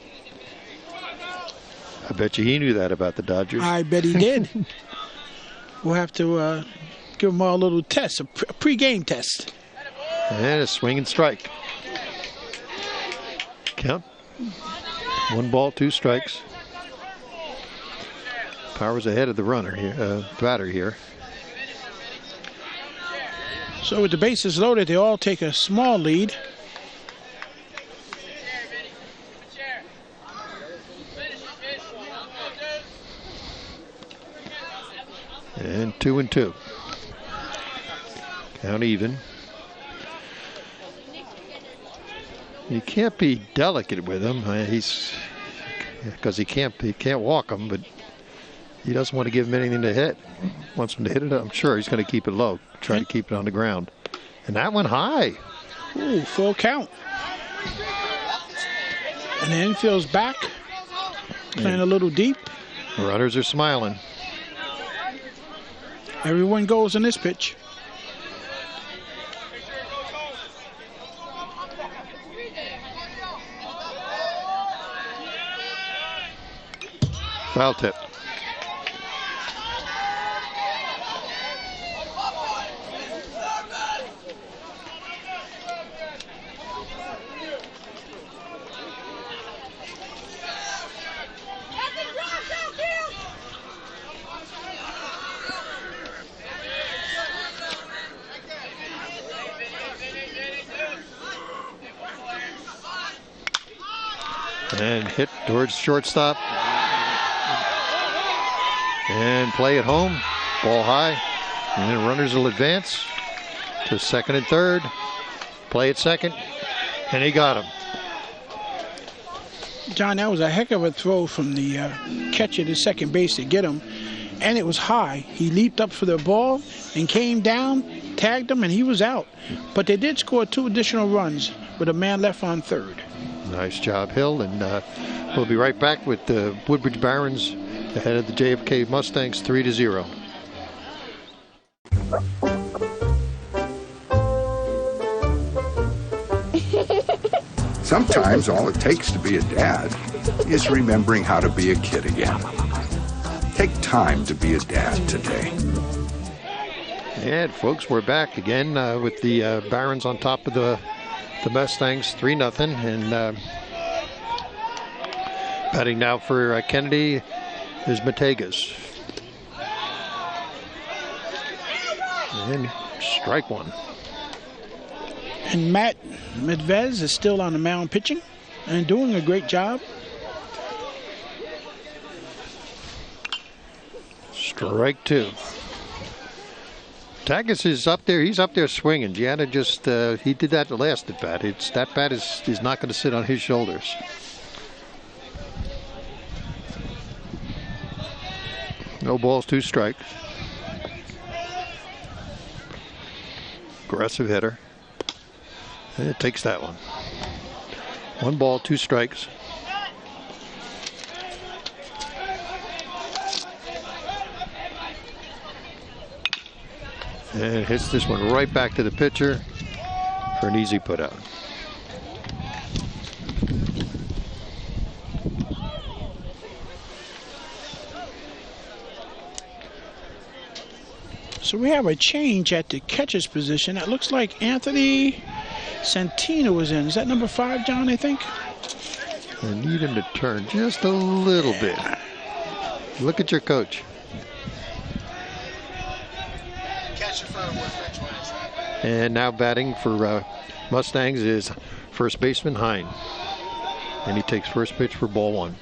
I bet you he knew that about the Dodgers. I bet he did. We'll have to give him all a little test, a pre-game test. And a swing and strike. Count. 1 ball, 2 strikes. Powers ahead of the runner here, batter here. So with the bases loaded, they all take a small lead. And 2-2. Count even. You can't be delicate with him. Because he can't walk him, but he doesn't want to give him anything to hit. Wants him to hit it. I'm sure he's going to keep it low. Try to keep it on the ground. And that went high. Ooh, full count. And the infield's back. Playing a little deep. The runners are smiling. Everyone goes on this pitch. Foul tip. And hit towards shortstop. And play at home. Ball high. And then runners will advance to second and third. Play at second. And he got him. John, that was a heck of a throw from the catcher to second base to get him. And it was high. He leaped up for the ball and came down, tagged him, and he was out. But they did score 2 additional runs with a man left on third. Nice job, Hill. And we'll be right back with the Woodbridge Barons ahead of the JFK Mustangs 3-0. Sometimes all it takes to be a dad is remembering how to be a kid again. Take time to be a dad today. And folks, we're back again with the Barons on top of the Mustangs 3-0. And batting now for Kennedy is Mategas. And strike one. And Matt Medvez is still on the mound pitching and doing a great job. Strike 2. Tagas is up there. He's up there swinging. Gianna just, he did that the last at bat. That bat is not going to sit on his shoulders. No balls, 2 strikes. Aggressive hitter. And it takes that one. 1 ball, 2 strikes. And hits this one right back to the pitcher for an easy put out. So we have a change at the catcher's position. It looks like Anthony Santino is in. Is that number 5, John, I think? I need him to turn just a little bit. Look at your coach. Catcher for Woodbridge. What is that? And now batting for Mustangs is first baseman Hine. And he takes first pitch for ball 1.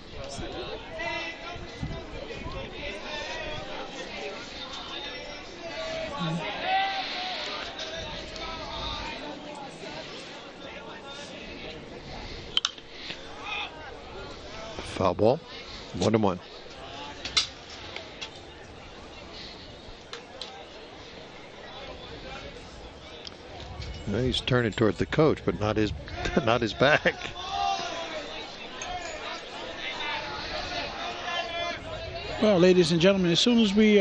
Foul ball, 1-1. Well, he's turning toward the coach, but not his back. Well, ladies and gentlemen, as soon as we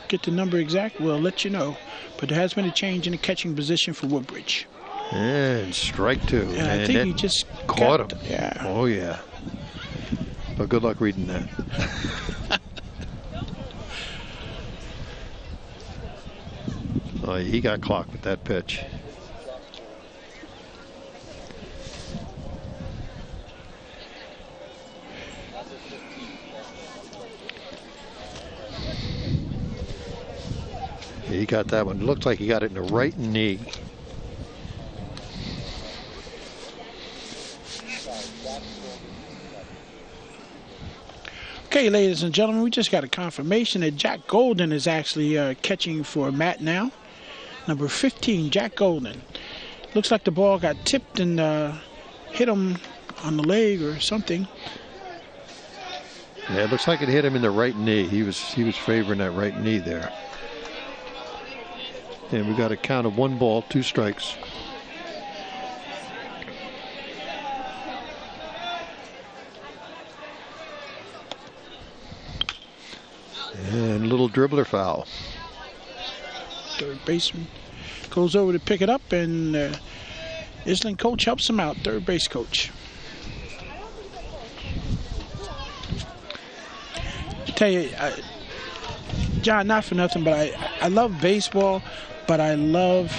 get the number exact, we'll let you know. But there has been a change in the catching position for Woodbridge. And strike 2. And I think he just caught him. Yeah. Oh, yeah. Well, good luck reading that. Oh, he got clocked with that pitch. He got that one. It looks like he got it in the right knee. Okay, ladies and gentlemen, we just got a confirmation that Jack Golden is actually catching for Matt now. Number 15, Jack Golden. Looks like the ball got tipped and hit him on the leg or something. Yeah, it looks like it hit him in the right knee. He was favoring that right knee there. And we got a count of 1 ball, 2 strikes. And a little dribbler foul. Third baseman goes over to pick it up, and Island coach helps him out, third base coach. I tell you, John, not for nothing, but I love baseball, but I love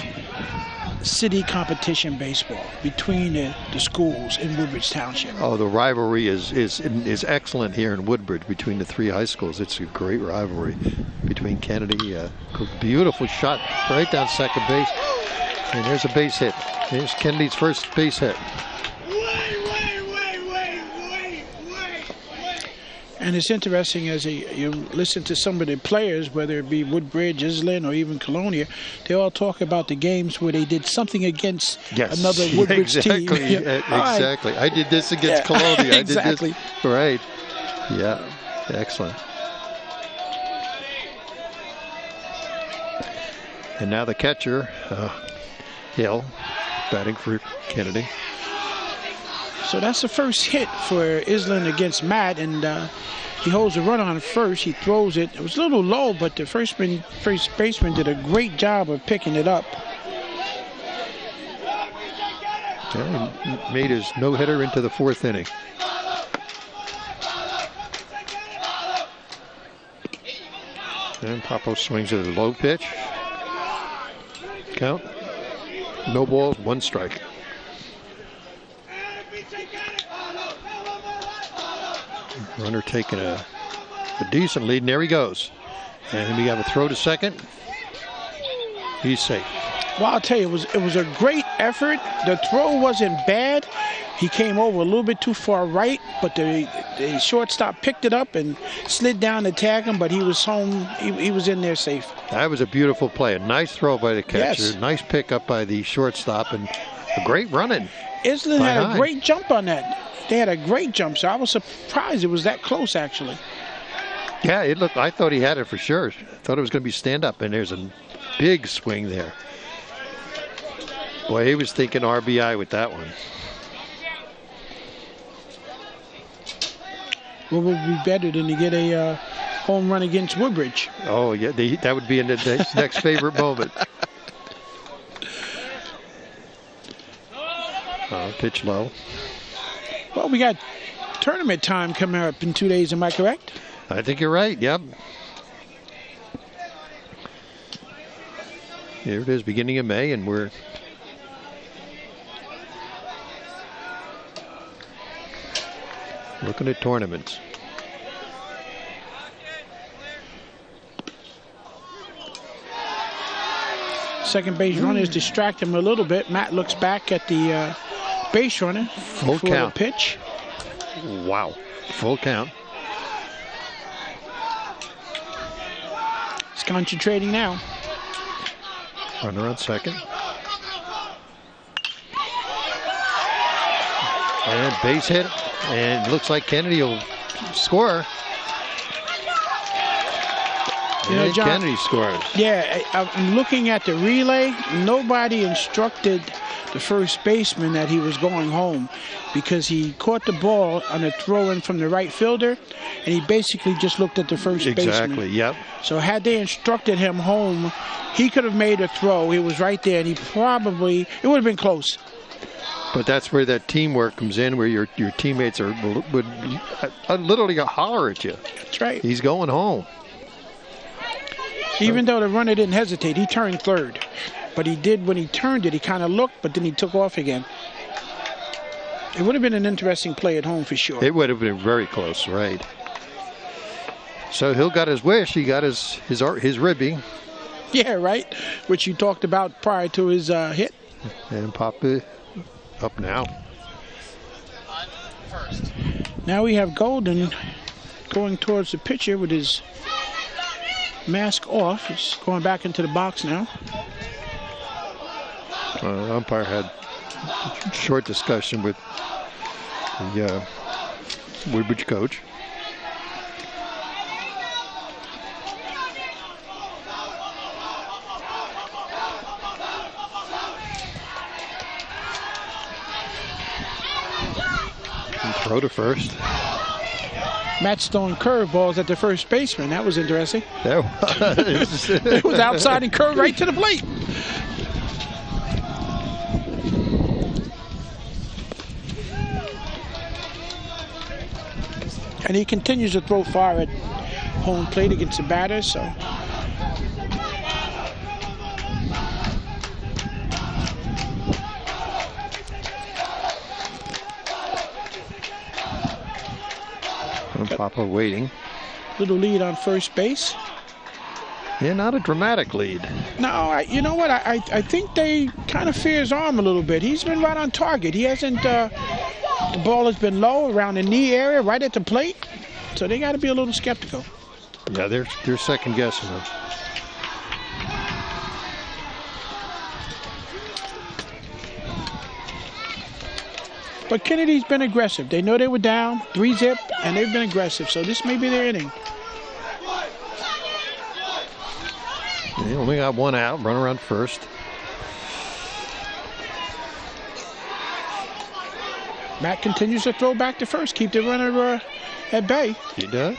city competition baseball between the schools in Woodbridge Township. Oh, the rivalry is excellent here in Woodbridge between the 3 high schools. It's a great rivalry between Kennedy. Beautiful shot right down second base. And there's a base hit. There's Kennedy's first base hit. And it's interesting as you listen to some of the players, whether it be Woodbridge, Island, or even Colonia, they all talk about the games where they did something against another Woodbridge team. Exactly. I did this against Colonia. Exactly. I did this. Right. Yeah. Excellent. And now the catcher, Hill, batting for Kennedy. So that's the first hit for Island against Matt, and he holds a run on first. He throws it. It was a little low, but the first baseman did a great job of picking it up. Yeah, he made his no-hitter into the 4th inning. And Papo swings at a low pitch. Count. No balls, 1 strike. Runner taking a decent lead, and there he goes. And we have a throw to second. He's safe. Well, I'll tell you, it was a great effort. The throw wasn't bad. He came over a little bit too far right, but the shortstop picked it up and slid down to tag him, but he was home. He was in there safe. That was a beautiful play. A nice throw by the catcher. Yes. Nice pickup by the shortstop, and a great running. Island had High. a great jump on that. They had a great jump, so I was surprised it was that close, actually. Yeah, it looked. I thought he had it for sure. I thought it was going to be stand up, and there's a big swing there. Boy, he was thinking RBI with that one. What would be better than to get a home run against Woodbridge? Oh, yeah, that would be in the next favorite moment. Pitch low. Well, we got tournament time coming up in 2 days. Am I correct? I think you're right. Yep. Here it is, beginning of May, and we're looking at tournaments. Second base runners distract him a little bit. Matt looks back at the base runner Full for count. the pitch. Wow. Full count. He's concentrating now. Runner on second. And base hit. And looks like Kennedy will score. You know, And John, Kennedy scores. Yeah, I'm looking at the relay. Nobody instructed the first baseman that he was going home because he caught the ball on a throw-in from the right fielder, and he basically just looked at the first baseman. Exactly, yep. So had they instructed him home, he could have made a throw. He was right there, and it would have been close. But that's where that teamwork comes in, where your teammates would literally holler at you. That's right. He's going home. Even though the runner didn't hesitate, he turned third. But he did, when he turned it, he kind of looked, but then he took off again. It would have been an interesting play at home for sure. It would have been very close, right. So Hill got his wish. He got his ribby. Yeah, right. Which you talked about prior to his hit. And Papa up now. Now we have Golden going towards the pitcher with his mask off. He's going back into the box now. Umpire had a short discussion with the Woodbridge coach. And throw to first. Matt's throwing curveballs at the first baseman. That was interesting. That was. It was outside and curved right to the plate. And he continues to throw far at home plate against the batters, so. And Papa waiting. Little lead on first base. Yeah, not a dramatic lead. No, you know what? I think they kind of fear his arm a little bit. He's been right on target. He hasn't. The ball has been low around the knee area, right at the plate. So they got to be a little skeptical. Yeah, they're second guessing him. But Kennedy's been aggressive. They know they were down 3-0, and they've been aggressive. So this may be their inning. They only got one out. Run around first. Matt continues to throw back to first. Keep the runner at bay. He does.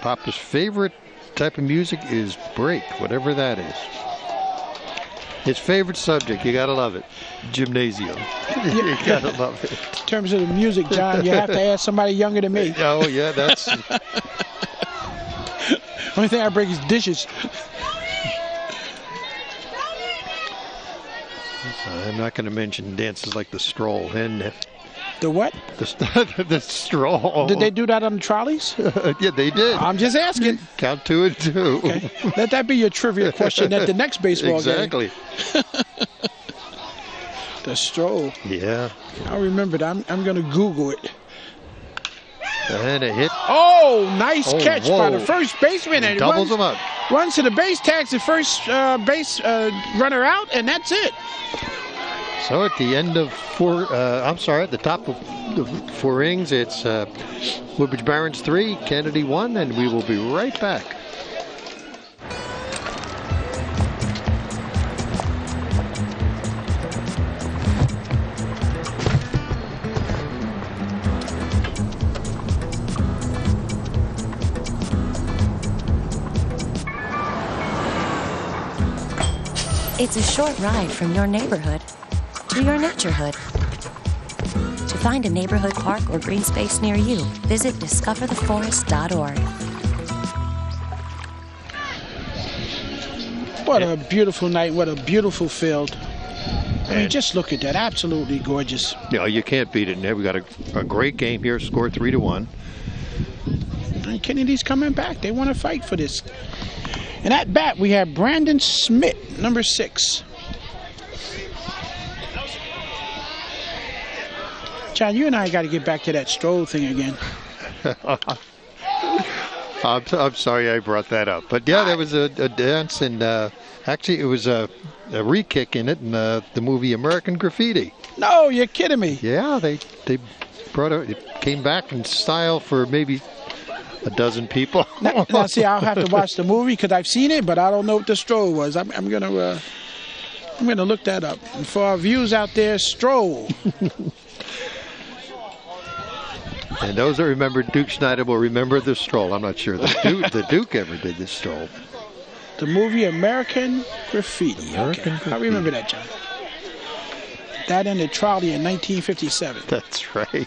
Papa's favorite type of music is break, whatever that is. His favorite subject, you gotta love it. Gymnasium. You gotta love it. In terms of the music, John, you have to ask somebody younger than me. Oh, yeah, that's... Only thing I break is dishes. I'm not going to mention dances like the stroll. And the what? The stroll. Did they do that on the trolleys? Yeah, they did. I'm just asking. Count 2 and 2. Okay. Let that be your trivia question at the next baseball game. Exactly. The stroll. Yeah. I'll remember that. I'm going to Google it. And a hit. Oh, nice catch by the first baseman. And doubles him up. Runs to the base, tags the first base runner out, and that's it. So at the end of at the top of the 4 innings, it's Woodbridge Barons 3, Kennedy 1, and we will be right back. It's a short ride from your neighborhood to your naturehood. To find a neighborhood park or green space near you, visit discovertheforest.org. What a beautiful night. What a beautiful field. I mean, just look at that. Absolutely gorgeous. Yeah, you can't beat it. We got a great game here. Score 3-1. And Kennedy's coming back. They want to fight for this. And at bat, we have Brandon Smith, number 6. John, you and I got to get back to that stroll thing again. I'm sorry I brought that up. But yeah, there was a dance, and actually it was a re-kick in it in the movie American Graffiti. No, you're kidding me. Yeah, they brought it came back in style for maybe a dozen people. now, see, I'll have to watch the movie because I've seen it, but I don't know what the stroll was. I'm gonna look that up. And for our viewers out there, stroll. And those that remember Duke Schneider will remember the stroll. I'm not sure the Duke ever did this stroll. The movie American Graffiti. Graffiti. I remember that, John. That and the trolley in 1957. That's right.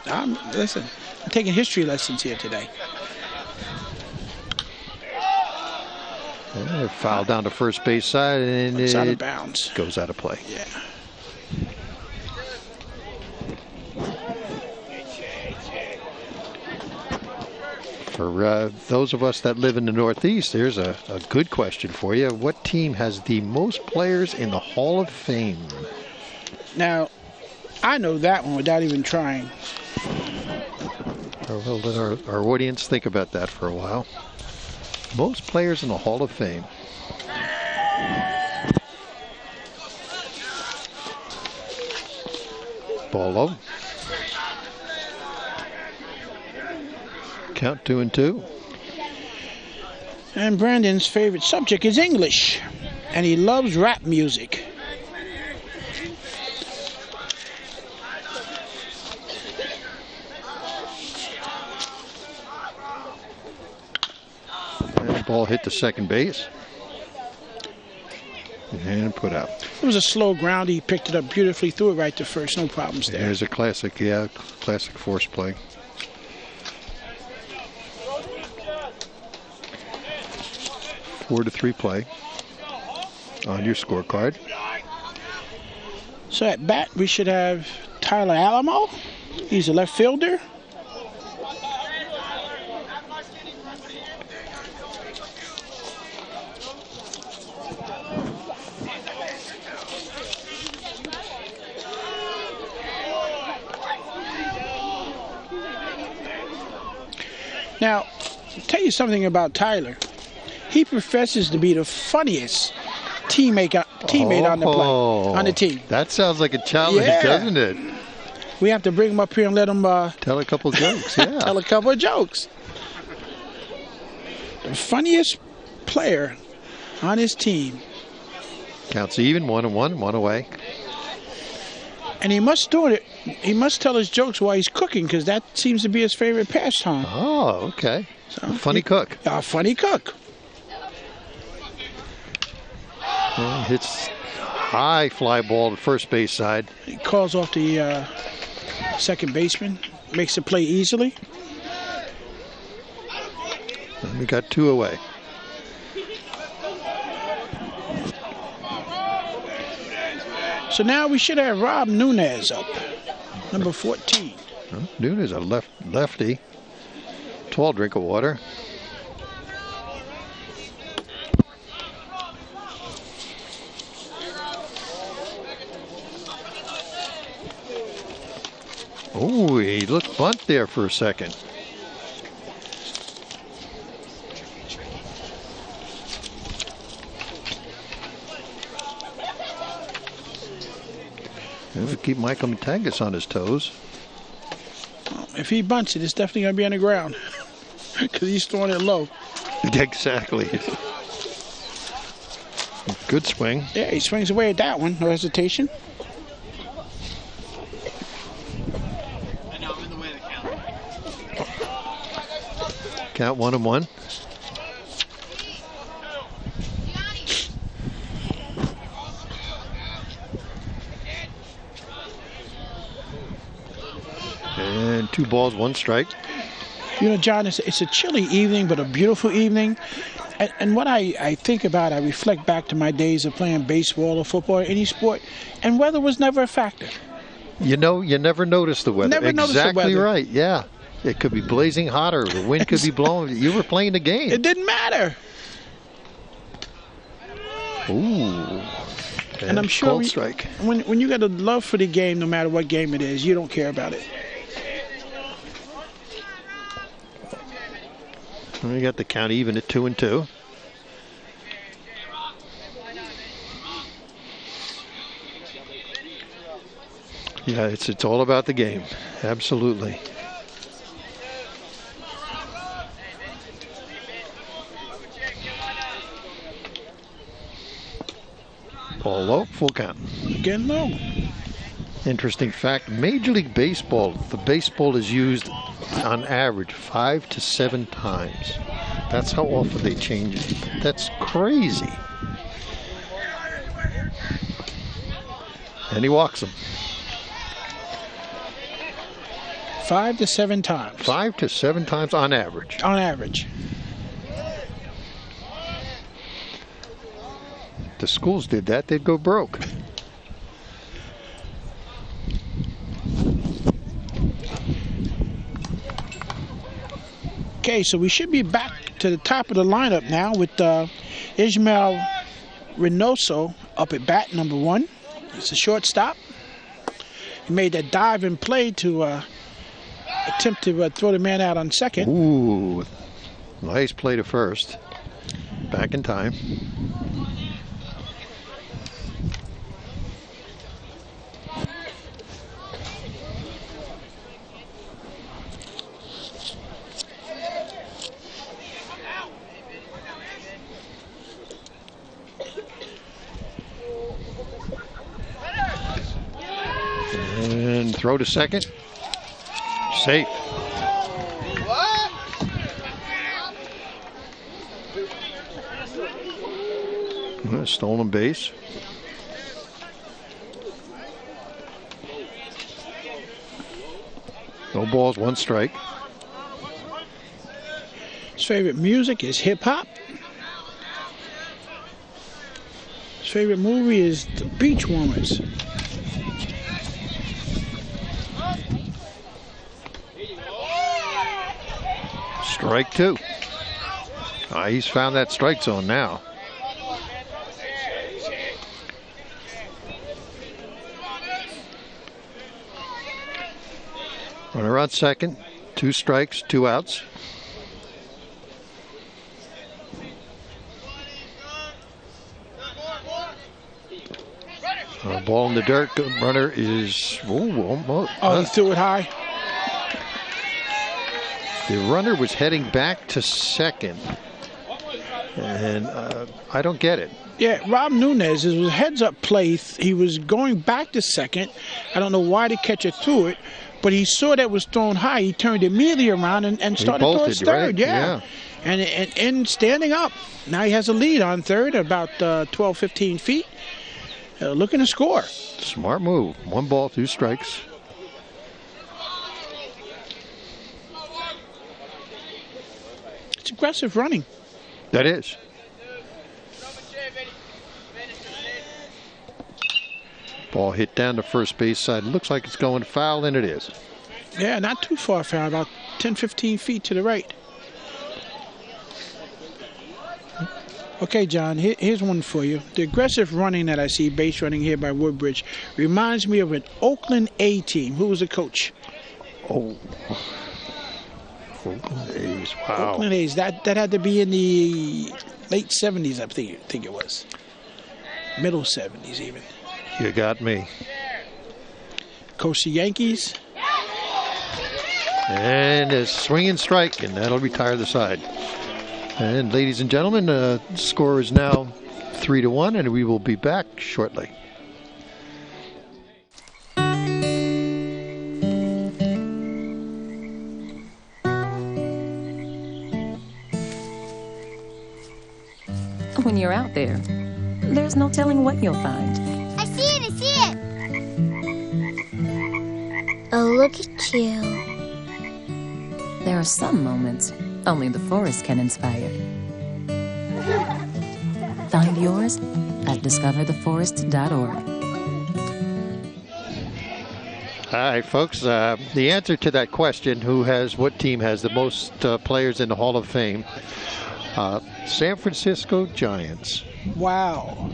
Listen, I'm taking history lessons here today. Foul down to first base side, and it's out of bounds. Goes out of play. Yeah. For those of us that live in the Northeast, there's a good question for you. What team has the most players in the Hall of Fame? Now, I know that one without even trying. Well, let our audience think about that for a while. Most players in the Hall of Fame. Ball low. Count 2 and 2. And Brandon's favorite subject is English, and he loves rap music. And the ball hit the second base. And put out. It was a slow ground. He picked it up beautifully, threw it right to first. No problems there. There's a classic force play. A 4-3 play on your scorecard. So at bat, we should have Tyler Alamo. He's a left fielder. Now, I'll tell you something about Tyler. He professes to be the funniest teammate on the team. That sounds like a challenge, doesn't it? We have to bring him up here and let him Tell a couple jokes, yeah. tell a couple of jokes. The funniest player on his team. Counts even, 1-1, 1 away. And he must do it. He must tell his jokes while he's cooking, because that seems to be his favorite pastime. Oh, okay. So, funny cook. A funny cook. Well, hits high fly ball to first base side. He calls off the second baseman, makes the play easily. And we got 2 away. So now we should have Rob Nunez up, number 14. Nunez, a lefty. Tall drink of water. Oh, he looked bunt there for a second. It'll keep Michael Matangas on his toes. Well, if he bunts it, it's definitely going to be on the ground because he's throwing it low. Exactly. Good swing. Yeah, he swings away at that one. No hesitation. Count 1-1. And 2 balls, 1 strike. You know, John, it's a chilly evening, but a beautiful evening. And what I think about, I reflect back to my days of playing baseball or football or any sport, and weather was never a factor. You know, you never notice the weather. Never noticed the exactly weather. right, yeah. It could be blazing hot or the wind could be blowing. You were playing the game. It didn't matter. Ooh. And I'm sure cold strike. When you got a love for the game, no matter what game it is, you don't care about it. We got the count even at 2-2. Yeah, it's all about the game. Absolutely. Ball low, full count. Again, low. Interesting fact, Major League Baseball, the baseball is used on average 5 to 7 times. That's how often they change it. That's crazy. And he walks them. 5 to 7 times. 5 to 7 times on average. On average. If the schools did that, they'd go broke. Okay, so we should be back to the top of the lineup now with Ismael Reynoso up at bat, number 1. It's a shortstop. He made that dive and play to attempt to throw the man out on second. Ooh, nice play to first. Back in time. And throw to second. Safe. Stolen base. No balls, 1 strike. His favorite music is hip hop. His favorite movie is The Beach Warmers. Strike 2. He's found that strike zone now. Runner on second. 2 strikes, 2 outs. Ball in the dirt. Runner is. He threw it high. The runner was heading back to second. And I don't get it. Yeah, Rob Nunez, it was a heads-up play. He was going back to second. I don't know why the catcher threw it, but he saw that was thrown high. He turned immediately around and started towards third. Right? Yeah. And standing up. Now he has a lead on third, about 12, 15 feet. Looking to score. Smart move. 1 ball, 2 strikes. It's aggressive running. That is. Ball hit down the first base side. Looks like it's going foul, and it is. Yeah, not too far foul, about 10, 15 feet to the right. Okay, John, here's one for you. The aggressive running that I see, base running here by Woodbridge, reminds me of an Oakland A team. Who was the coach? Oh. Oakland A's, wow. Oakland A's, that had to be in the late 70s, I think it was. Middle 70s even. You got me. Coach the Yankees. And a swinging strike, and that'll retire the side. And ladies and gentlemen, the score is now 3-1, and we will be back shortly. When you're out there, there's no telling what you'll find. I see it, I see it. Oh, look at you. There are some moments only the forest can inspire. Find yours at discovertheforest.org. All right, folks, the answer to that question, what team has the most players in the Hall of Fame? San Francisco Giants. Wow.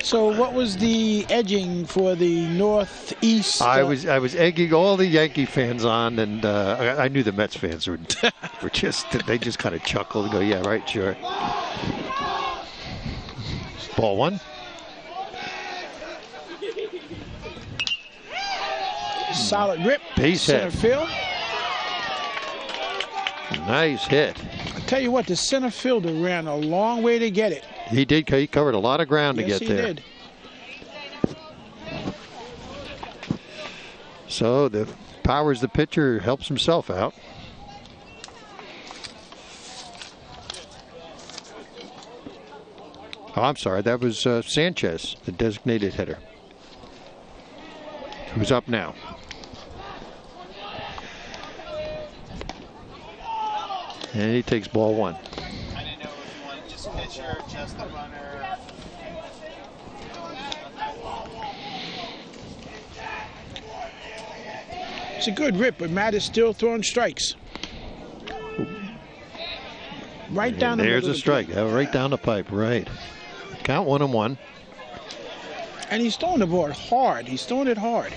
So what was the edging for the Northeast? I was egging all the Yankee fans on, and I knew the Mets fans were they just kind of chuckled and go, yeah, right, sure. Ball 1. Solid rip. Base center hit. field. Nice hit. I tell you what, the center fielder ran a long way to get it. He did. He covered a lot of ground to get there. Yes, he did. So the Powers, the pitcher, helps himself out. Oh, I'm sorry. That was Sanchez, the designated hitter, who's up now. And he takes ball 1. I didn't know if you wanted just pitcher, just the runner. It's a good rip, but Matt is still throwing strikes. Right down the middle. There's a strike. Right down the pipe. Right. Count 1-1. And he's throwing the ball hard. He's throwing it hard.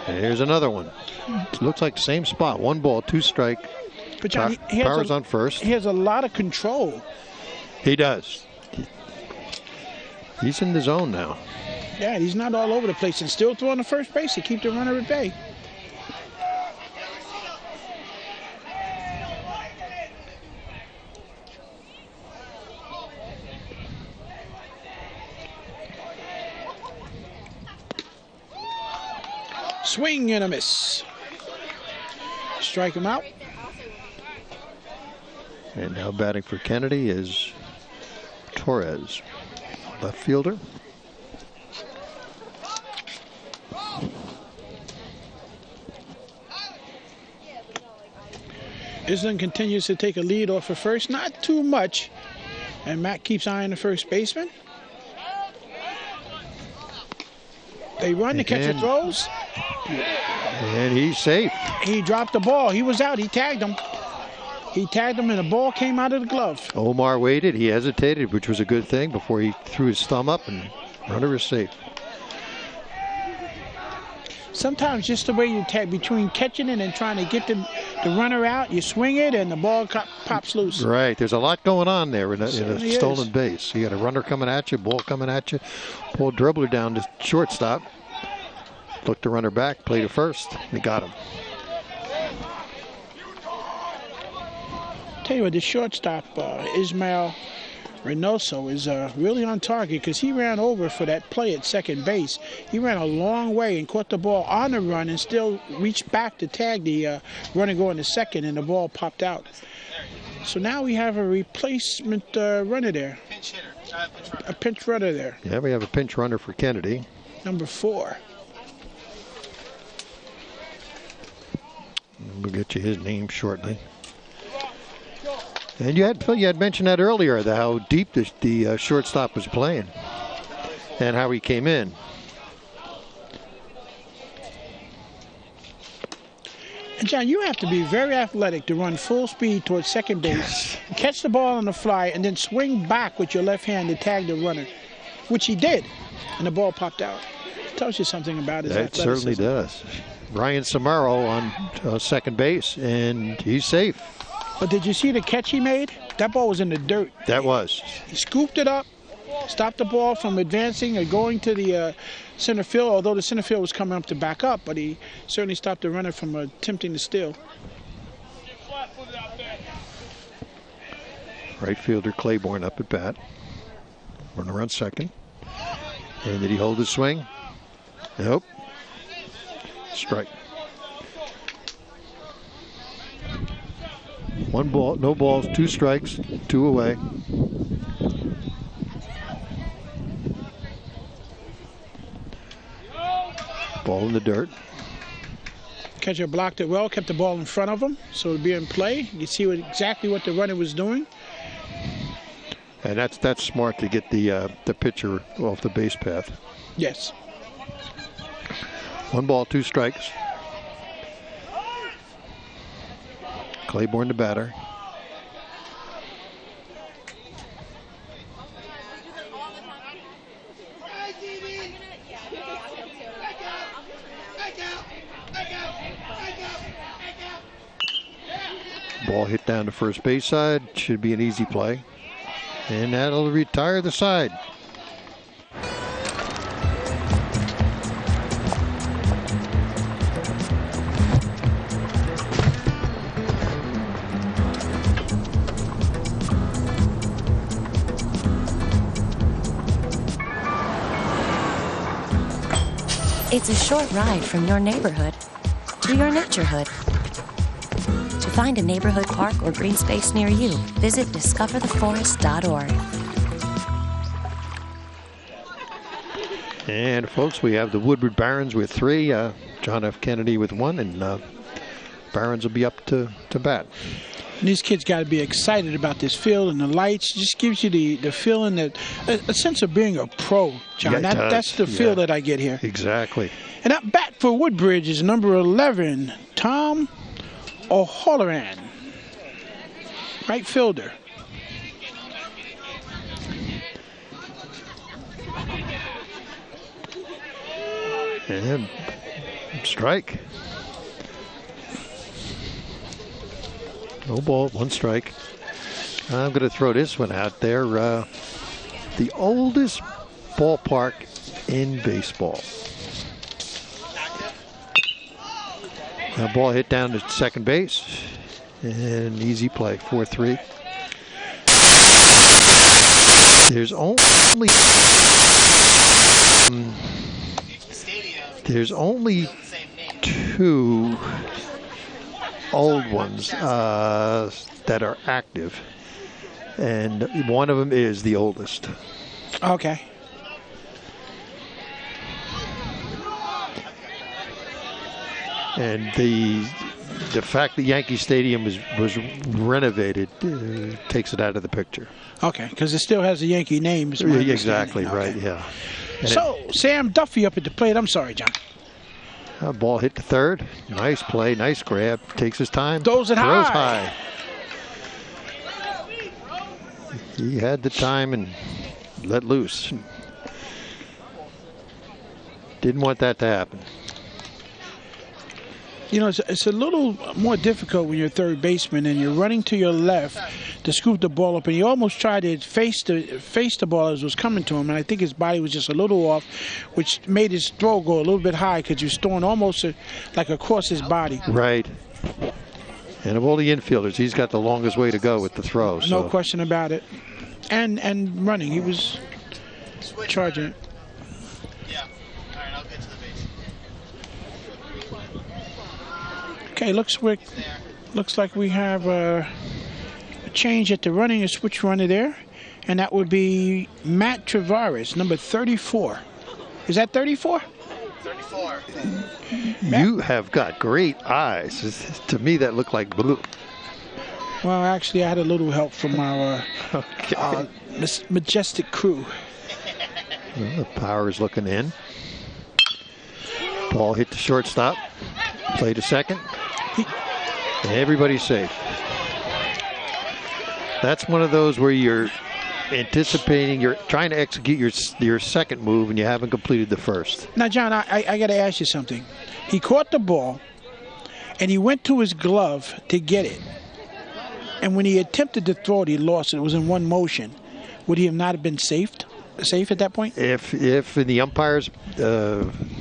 Here's another one. Looks like the same spot. 1 ball, 2 strike. But John, Powers on first. He has a lot of control. He does. He's in the zone now. Yeah, he's not all over the place and still throwing the first base to keep the runner at bay. Swing and a miss. Strike him out. And now batting for Kennedy is Torres, left fielder. Island continues to take a lead off of first, not too much. And Matt keeps eyeing the first baseman. They run, the catcher throws. And he's safe. He dropped the ball. He was out. He tagged him. He tagged him, and the ball came out of the glove. Omar waited. He hesitated, which was a good thing, before he threw his thumb up, and runner is safe. Sometimes just the way you tag between catching it and trying to get the runner out, you swing it and the ball pops loose. Right. There's a lot going on there in a stolen is. base. You got a runner coming at you, ball coming at you, pull a dribbler down to shortstop, look the runner back, play to first. They got him. Tell you what, the shortstop, Ismael Reynoso, is really on target because he ran over for that play at second base. He ran a long way and caught the ball on the run and still reached back to tag the runner going to second, and the ball popped out. So now we have a replacement runner there. Pinch hitter. A pinch runner there. Yeah, we have a pinch runner for Kennedy. Number 4. We'll get you his name shortly. And you had mentioned that earlier, how deep the shortstop was playing and how he came in. And John, you have to be very athletic to run full speed towards second base, catch the ball on the fly, and then swing back with your left hand to tag the runner, which he did, and the ball popped out. It tells you something about his athleticism. It certainly does. Ryan Samaro on second base, and he's safe. But did you see the catch he made? That ball was in the dirt. That was. He scooped it up, stopped the ball from advancing or going to the center field, although the center field was coming up to back up, but he certainly stopped the runner from attempting to steal. Right fielder Claiborne up at bat. Runner on second. And did he hold his swing? Nope. Strike. 1 ball, no balls, 2 strikes, 2 away. Ball in the dirt. Catcher blocked it well, kept the ball in front of him, so it would be in play. You see exactly what the runner was doing. And that's smart to get the pitcher off the base path. Yes. 1 ball, 2 strikes. Claiborne the batter. Ball hit down to first base side. Should be an easy play. And that'll retire the side. It's a short ride from your neighborhood to your naturehood. To find a neighborhood park or green space near you, visit discovertheforest.org. And folks, we have the Woodbridge Barons with 3, John F. Kennedy with 1, and Barons will be up to bat. And these kids got to be excited about this field and the lights. It just gives you the feeling that a sense of being a pro, John. Yeah, that's the feel that I get here. Exactly. And up bat for Woodbridge is number 11, Tom O'Halloran, right fielder. And strike. No ball, 1 strike. I'm going to throw this one out there. The oldest ballpark in baseball. Now ball hit down to second base. And easy play, 4-3. There's only 2 old ones that are active, and one of them is the oldest. Okay. And the fact that Yankee Stadium was renovated takes it out of the picture. Okay, because it still has a Yankee name. Exactly, okay. Right, yeah. And so, Sam Duffy up at the plate. I'm sorry, John. Ball hit to third. Nice play, nice grab. Takes his time. Throws it high. He had the time and let loose. Didn't want that to happen. You know, it's a little more difficult when you're third baseman and you're running to your left to scoop the ball up, and you almost tried to face the ball as it was coming to him, and I think his body was just a little off, which made his throw go a little bit high because you're throwing almost like across his body. Right. And of all the infielders, he's got the longest way to go with the throw. So. No question about it. And running, he was charging it. Yeah. All right, I'll get to the base. Okay, looks like we have a change at the running, a switch runner there, and that would be Matt Travaris, number 34. Is that 34? 34. You have got great eyes. To me, that looked like blue. Well, actually, I had a little help from our majestic crew. Well, the power is looking in. Ball hit the shortstop. Play to second. And everybody's safe. That's one of those where you're anticipating, you're trying to execute your second move and you haven't completed the first. Now, John, I got to ask you something. He caught the ball and he went to his glove to get it. And when he attempted to throw it, he lost it. It was in one motion. Would he have not have been safe at that point? If in the umpire's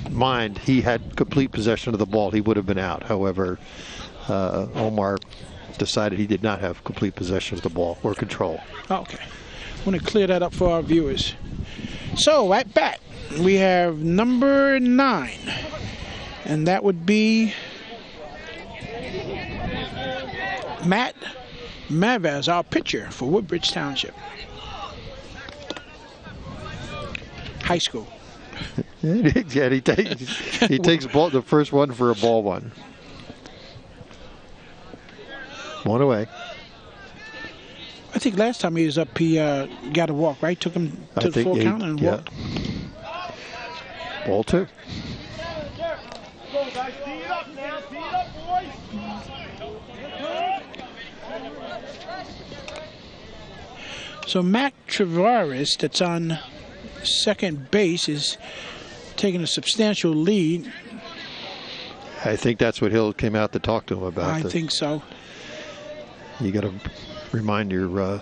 mind he had complete possession of the ball, he would have been out. However, Omar decided he did not have complete possession of the ball or control. Okay. I want to clear that up for our viewers. So, at bat, we have number 9. And that would be Matt Mavaz, our pitcher for Woodbridge Township High School. Yeah, he takes the first one for a ball one. One away. I think last time he was up, he got a walk, right? Took him to the full count and walked. Ball 2. So Matt Travaris, that's on second base, is taking a substantial lead. I think that's what Hill came out to talk to him about. I think so. You got to remind your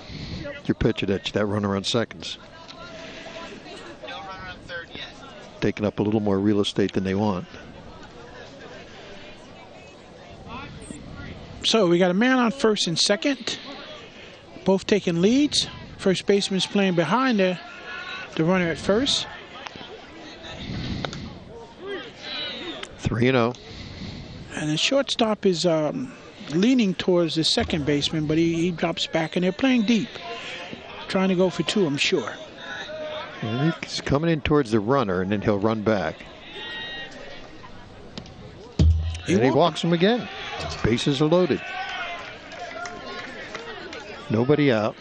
pitcher that runner on seconds. No runner on third yet. Taking up a little more real estate than they want. So we got a man on first and second, both taking leads. First baseman's playing behind the runner at first. 3-0. And the shortstop is leaning towards the second baseman, but he drops back, and they're playing deep, trying to go for 2, I'm sure. And he's coming in towards the runner, and then he'll run back. And he walks him again. Bases are loaded. Nobody out.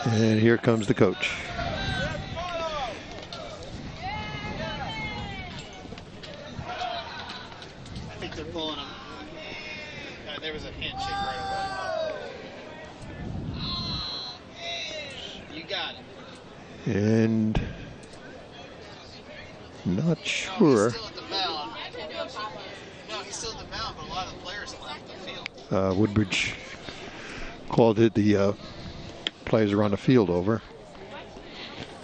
And here comes the coach. I think they're pulling him. There was a handshake right away. You got it. And not sure. No, he's still at the mound. No, he's still at the mound, but a lot of the players left the field. Woodbridge called it the players are on the field over.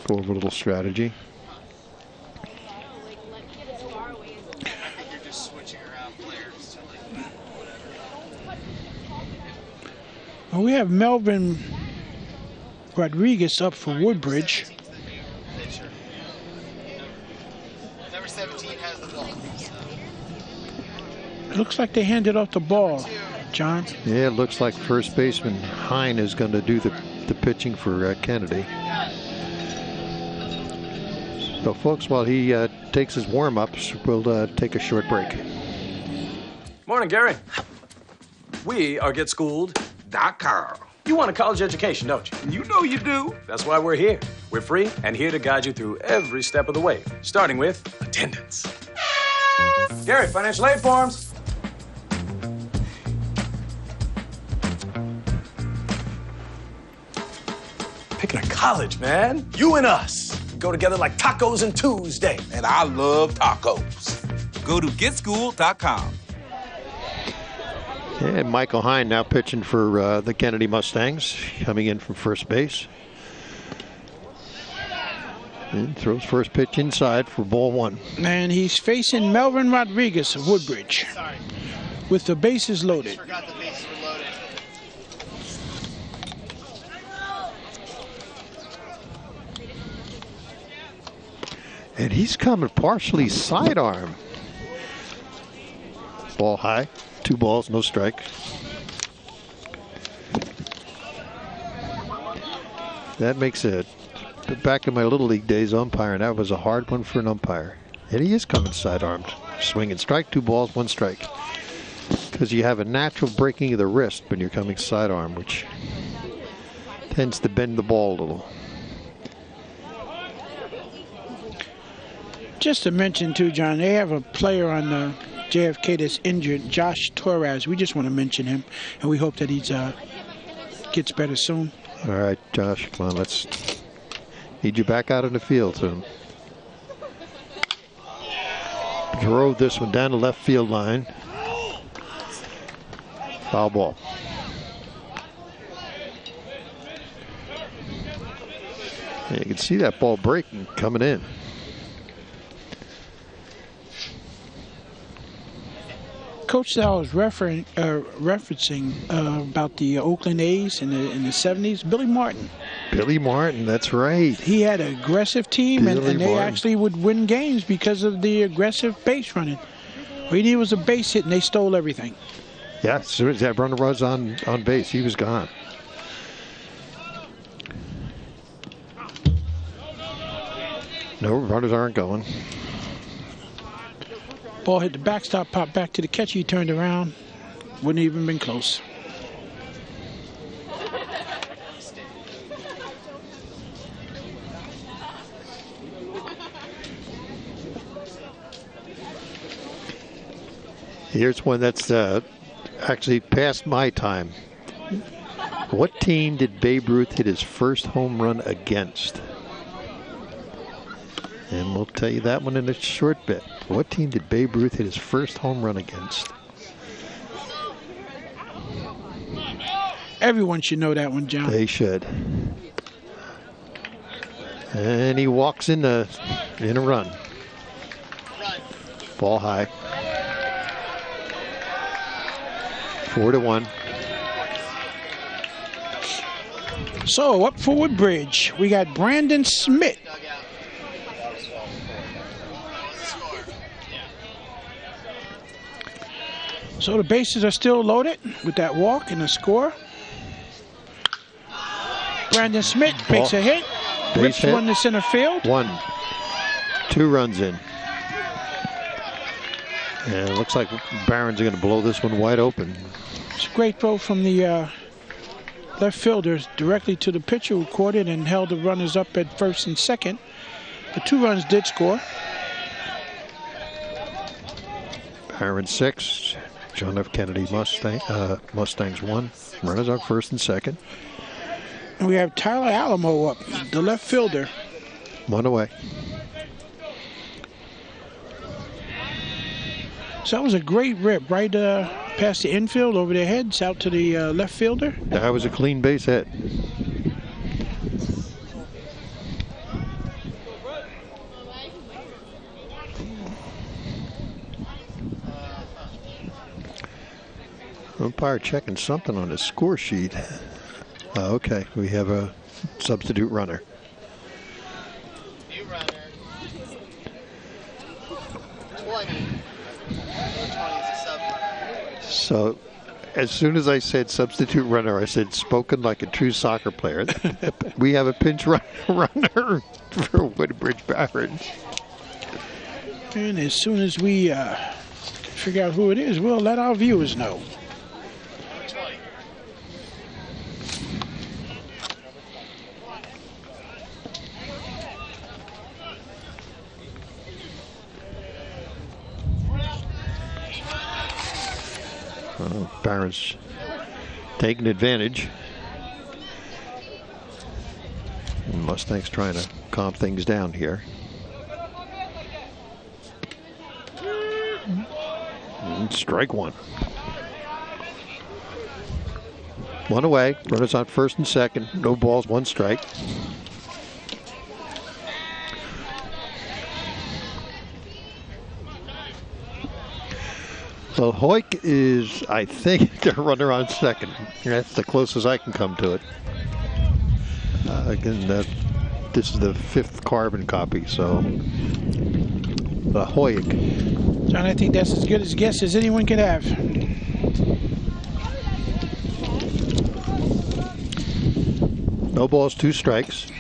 Go over a little strategy. I think you're just switching around players. Well, we have Melvin Rodriguez up for Woodbridge. Number 17 has the ball. It looks like they handed off the ball, John. Yeah, it looks like first baseman Hine is going to do the pitching for Kennedy. So, folks, while he takes his warm-ups, we'll take a short break. Morning, Gary. We are GetSchooled.com. You want a college education, don't you? You know you do. That's why we're here. We're free and here to guide you through every step of the way, starting with attendance. Gary, financial aid forms. Picking a college, man. You and us. go together like tacos and Tuesday. And I love tacos. Go to getschool.com. And Michael Hine now pitching for the Kennedy Mustangs, coming in from first base. And throws first pitch inside for ball one. And he's facing Melvin Rodriguez of Woodbridge with the bases loaded. Forgot the bases were loaded. And he's coming partially sidearm. Ball high. 2 balls, no strike. That makes it. Back in my Little League days umpiring, that was a hard one for an umpire. And he is coming sidearmed. Swinging strike, 2 balls, 1 strike. Because you have a natural breaking of the wrist when you're coming sidearm, which tends to bend the ball a little. Just to mention too, John, they have a player on the JFK that's injured, Josh Torres. We just want to mention him, and we hope that he gets better soon. All right, Josh, come on, let's need you back out in the field soon. Drove this one down the left field line. Foul ball. And you can see that ball breaking, coming in. Coach Sal was referencing about the Oakland A's in the 70s. Billy Martin. Billy Martin, that's right. He had an aggressive team, and they Martin actually would win games because of the aggressive base running. All he needed was a base hit, and they stole everything. Yeah, as soon as that runner was on base, he was gone. No, runners aren't going. Ball hit the backstop, popped back to the catcher. He turned around. Wouldn't even been close. Here's one that's actually past my time. What team did Babe Ruth hit his first home run against? And we'll tell you that one in a short bit. What team did Babe Ruth hit his first home run against? Everyone should know that one, John. They should. And he walks in a run. Ball high. 4-1. So up for Woodbridge, we got Brandon Smith. So the bases are still loaded with that walk and the score. Brandon Smith makes a hit, rips one to center field. 2 runs in. And it looks like Barron's going to blow this one wide open. It's a great throw from the left fielders directly to the pitcher, who caught it and held the runners up at first and second. The 2 runs did score. Barron 6. John F. Kennedy Mustangs 1. Runners on first and second. And we have Tyler Alamo up, the left fielder. 1 away. So that was a great rip right past the infield over their heads out to the left fielder. That was a clean base hit. Umpire checking something on his score sheet. Okay, we have a substitute runner. New runner. 20. 20 is a sub runner. So, as soon as I said substitute runner, I said spoken like a true soccer player. We have a pinch runner for Woodbridge Barron. And as soon as we figure out who it is, we'll let our viewers know. Barron's taking advantage. Mustang's trying to calm things down here. And strike one. One away. Runners on first and second. No balls, one strike. So Hoyk is, I think, the runner on second. That's the closest I can come to it. Again, this is the 5th carbon copy, so the Hoyk. John, I think that's as good a guess as anyone could have. No balls, 2 strikes.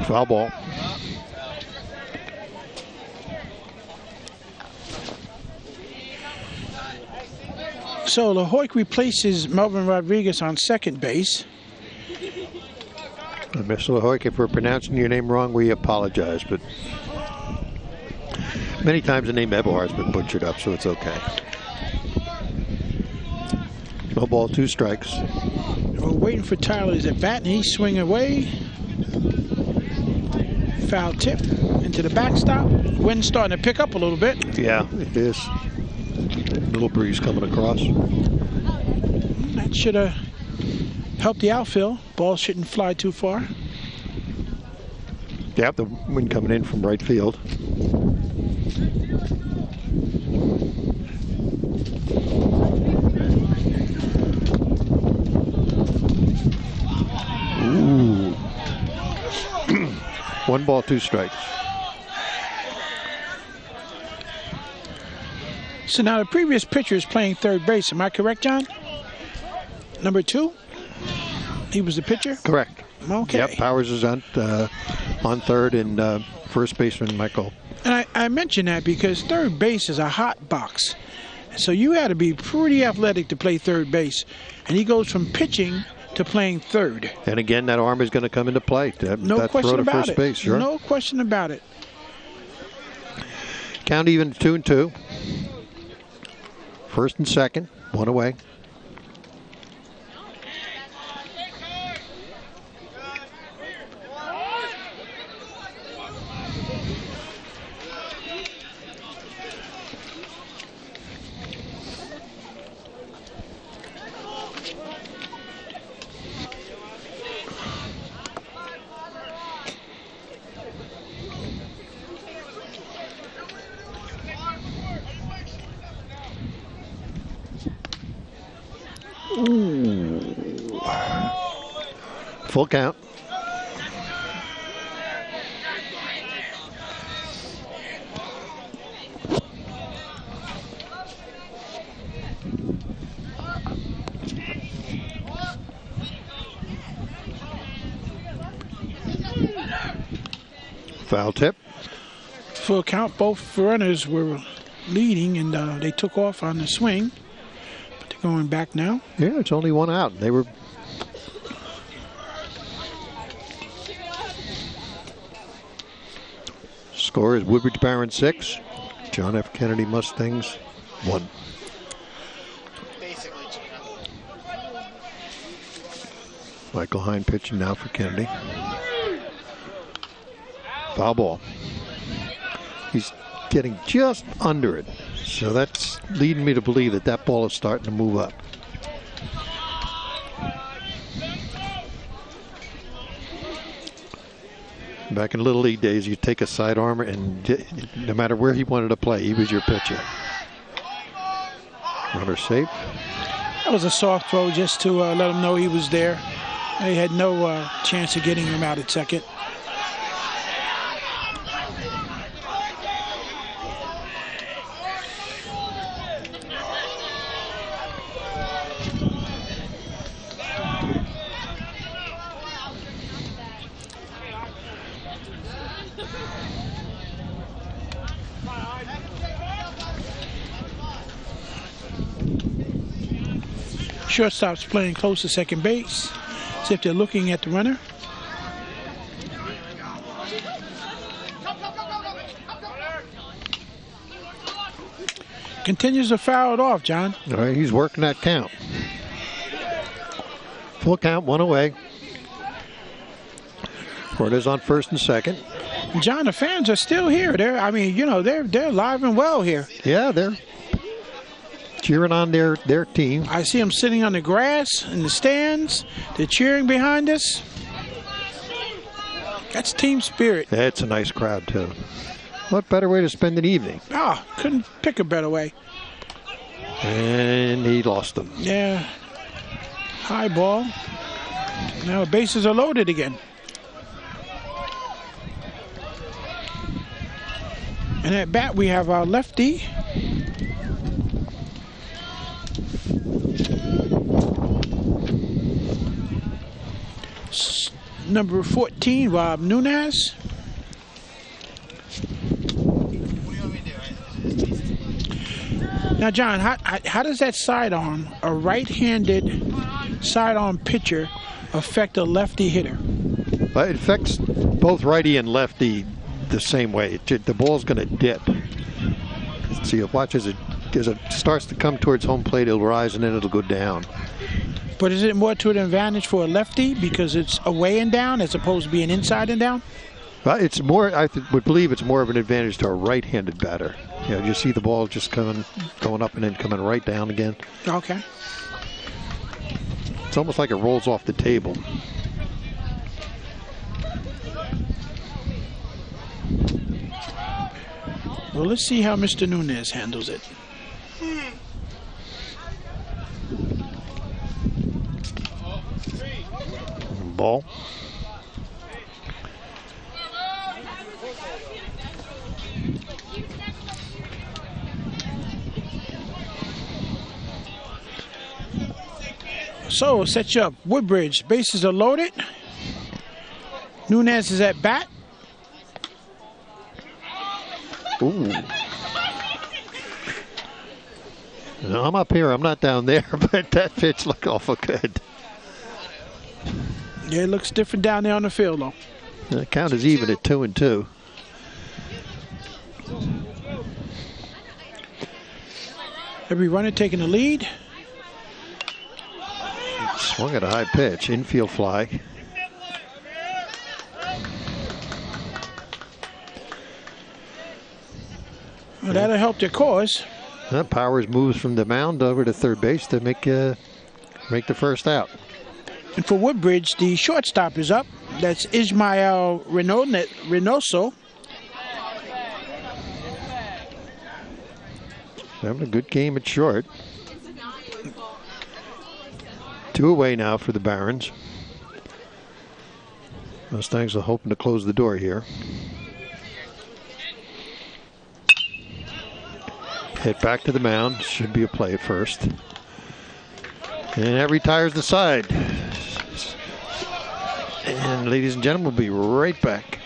Foul ball. So LaHoyk replaces Melvin Rodriguez on second base. Mr. LaHoyk, if we're pronouncing your name wrong, we apologize, but many times the name Eberhard has been butchered up, so it's okay. No ball, 2 strikes. We're waiting for Tyler's at bat, and he's swinging away. Foul tip into the backstop. Wind's starting to pick up a little bit. Yeah, it is. Little breeze coming across. That should have helped the outfield. Ball shouldn't fly too far. Yeah, the wind coming in from right field. Ooh. 1 ball, 2 strikes. So now the previous pitcher is playing third base. Am I correct, John? Number 2? He was the pitcher? Correct. Okay. Yep, Powers is on third, and first baseman Michael. And I mention that because third base is a hot box. So you had to be pretty athletic to play third base. And he goes from pitching to playing third. And again, that arm is going to come into play. No question about first it. Base, sure. No question about it. Count even 2-2. First and second, 1 away. Ooh. Full count. Foul tip. Full count. Both runners were leading, and they took off on the swing. But they're going back now. Yeah, it's only 1 out. They were. Score is Woodbridge Barron 6, John F. Kennedy Mustangs 1. Basically, Gina. Michael Hine pitching now for Kennedy. Foul ball. He's getting just under it. So that's leading me to believe that that ball is starting to move up. Back in Little League days, you take a side armor, and no matter where he wanted to play, he was your pitcher. Runner safe. That was a soft throw just to let him know he was there. They had no chance of getting him out at second. Shortstop's playing close to second base, as if they're looking at the runner. Continues to foul it off, John. All right, he's working that count. Full count, 1 away. Cordes on first and second. John, the fans are still here. They're alive and well here. Yeah, they're cheering on their team. I see them sitting on the grass in the stands. They're cheering behind us. That's team spirit. That's a nice crowd, too. What better way to spend an evening? Couldn't pick a better way. And he lost them. Yeah. High ball. Now the bases are loaded again. And at bat we have our lefty. Number 14, Rob Nunez. Now, John, how does that sidearm, a right-handed sidearm pitcher, affect a lefty hitter? It affects both righty and lefty the same way. The ball's going to dip. So you watch as it starts to come towards home plate, it'll rise and then it'll go down. But is it more to an advantage for a lefty because it's away and down as opposed to being inside and down? It's more. I would believe it's more of an advantage to a right-handed batter. You see the ball just going up and then coming right down again. Okay. It's almost like it rolls off the table. Well, let's see how Mr. Nunez handles it. Ball. So, set you up. Woodbridge, bases are loaded. Nunez is at bat. Ooh. No, I'm up here. I'm not down there, but that pitch looked awful good. Yeah, it looks different down there on the field, though. The count is even at 2-2. Every runner taking the lead. Swung at a high pitch, infield fly. Well, that'll help their cause. Powers moves from the mound over to third base to make the first out. And for Woodbridge, the shortstop is up. That's Ismael Reynoso. Having a good game at short. 2 away now for the Barons. Mustangs are hoping to close the door here. Hit back to the mound. Should be a play at first. And that retires the side. And ladies and gentlemen, we'll be right back.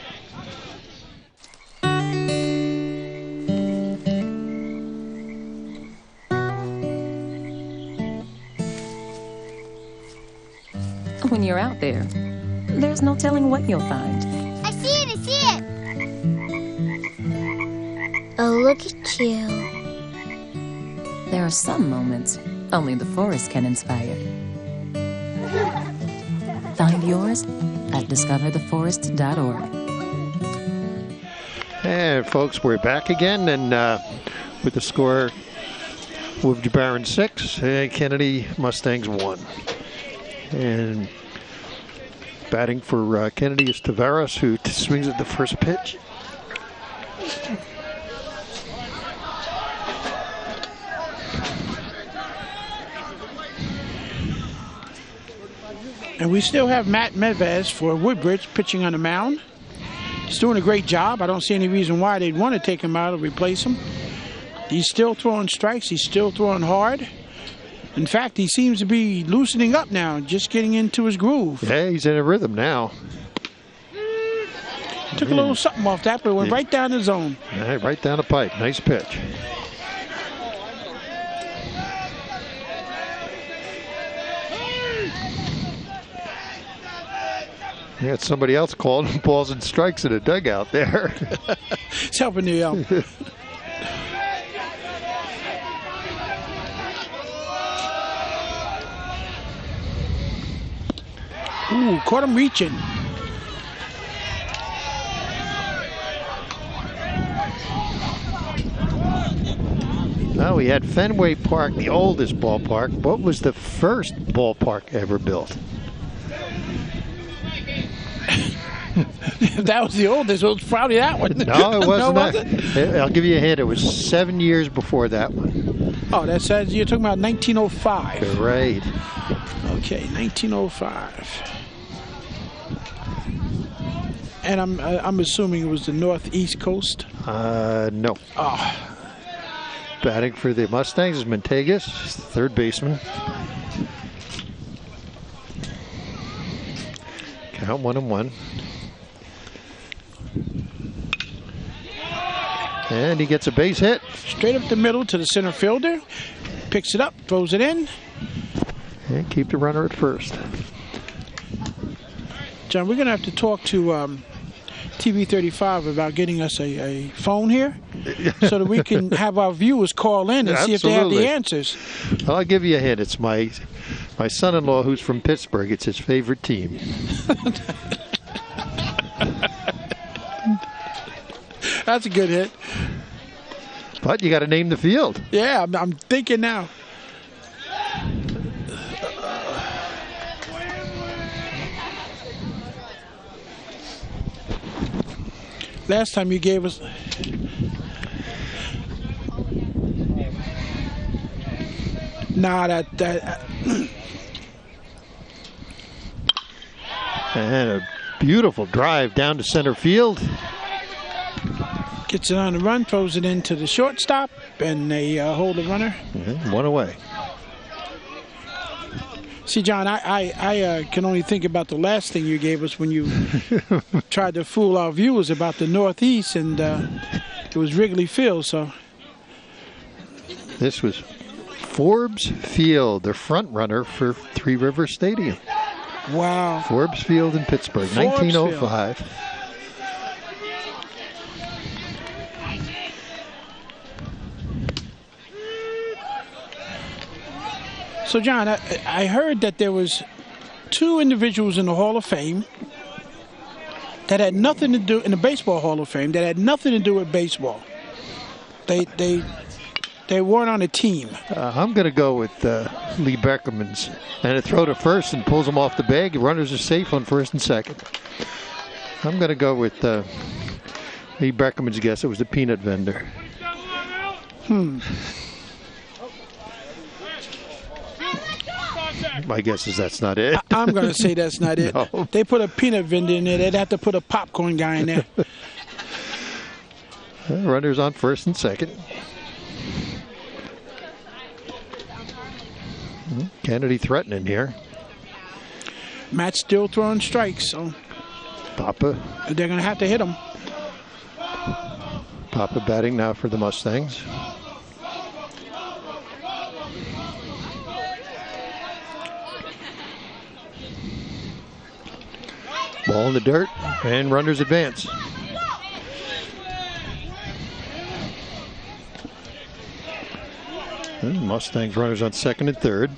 When you're out there, there's no telling what you'll find. I see it, I see it. Oh, look at you. There are some moments only the forest can inspire. Find yours at discovertheforest.org. And folks, we're back again, and with the score, Woodbridge Barons 6, Kennedy Mustangs 1. And batting for Kennedy is Taveras, who swings at the first pitch. And we still have Matt Mevez for Woodbridge pitching on the mound. He's doing a great job. I don't see any reason why they'd want to take him out or replace him. He's still throwing strikes. He's still throwing hard. In fact, he seems to be loosening up now, just getting into his groove. Yeah, he's in a rhythm now. Took a little something off that, but it went right down the zone. Right down the pipe. Nice pitch. You got somebody else calling balls and strikes in a dugout there. It's helping you out. Ooh, caught him reaching. we had Fenway Park, the oldest ballpark. What was the first ballpark ever built? That was the oldest. It was probably that one. No, it wasn't. Was it? I'll give you a hint. It was 7 years before that one. Oh, that says you're talking about 1905. Right. Okay, 1905. And I'm assuming it was the northeast coast. No. Oh. Batting for the Mustangs is Mantegas, third baseman. Count 1-1. And he gets a base hit. Straight up the middle to the center fielder. Picks it up, throws it in. And keep the runner at first. John, we're going to have to talk to TV 35 about getting us a phone here so that we can have our viewers call in and see if they have the answers. Well, I'll give you a hint. It's my son-in-law who's from Pittsburgh. It's his favorite team. That's a good hit. But you got to name the field. Yeah, I'm thinking now. Last time you gave us... Nah, that... And a beautiful drive down to center field. Gets it on the run, throws it into the shortstop, and they hold the runner. And one away. See, John, I can only think about the last thing you gave us when you tried to fool our viewers about the Northeast, and it was Wrigley Field, so... This was Forbes Field, the front runner for Three Rivers Stadium. Wow. Forbes Field in Pittsburgh, Forbes 1905. Field. So, John, I heard that there was two individuals in the Hall of Fame that had nothing to do, in the Baseball Hall of Fame, that had nothing to do with baseball. They weren't on a team. I'm going to go with Lee Beckerman's. And a throw to first and pulls him off the bag. Runners are safe on first and second. I'm going to go with Lee Beckerman's guess. It was the peanut vendor. My guess is that's not it. I'm going to say that's not it. No. They put a peanut vendor in there. They'd have to put a popcorn guy in there. Runners on first and second. Kennedy threatening here. Matt's still throwing strikes, so Papa. they're going to have to hit him. Papa batting now for the Mustangs. Ball in the dirt, and runners advance. And Mustangs runners on second and third.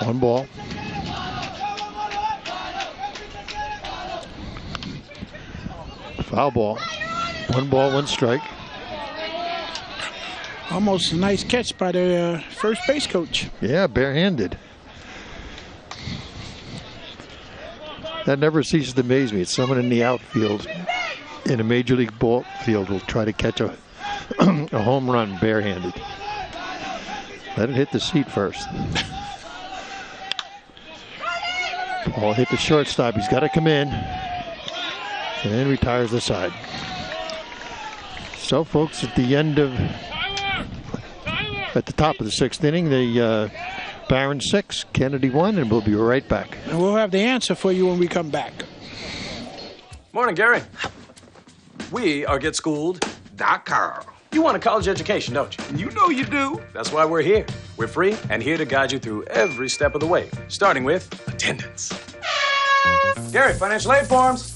One ball. Foul ball. One ball, one strike. Almost a nice catch by the first base coach. Yeah, barehanded. That never ceases to amaze me. It's someone in the outfield in a major league ball field will try to catch a home run barehanded. Let it hit the seat first. Ball hit the shortstop. He's got to come in. And then retires the side. So, folks, at the top of the sixth inning, the Barons 6, Kennedy 1, and we'll be right back. And we'll have the answer for you when we come back. Morning, Gary. We are GetSchooled.com. You want a college education, don't you? You know you do. That's why we're here. We're free and here to guide you through every step of the way, starting with attendance. Gary, financial aid forms.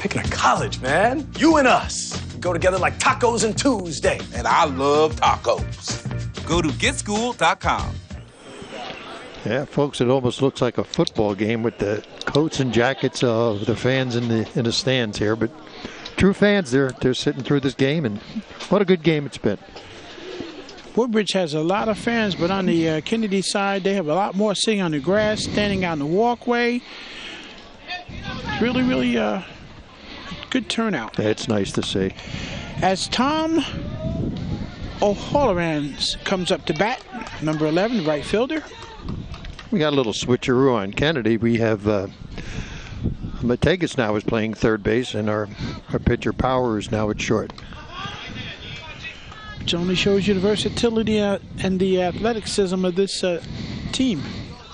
Picking a college, man. You and us. go together like tacos and Tuesday. And I love tacos. Go to getschool.com. Yeah, folks, it almost looks like a football game with the coats and jackets of the fans in the stands here. But true fans, they're sitting through this game, and what a good game it's been. Woodbridge has a lot of fans, but on the Kennedy side, they have a lot more sitting on the grass, standing out in the walkway. Really, really good turnout. It's nice to see. As Tom O'Halloran comes up to bat, number 11, right fielder. We got a little switcheroo on Kennedy. We have Mategas now is playing third base, and our pitcher Power is now at short. Which only shows you the versatility and the athleticism of this team.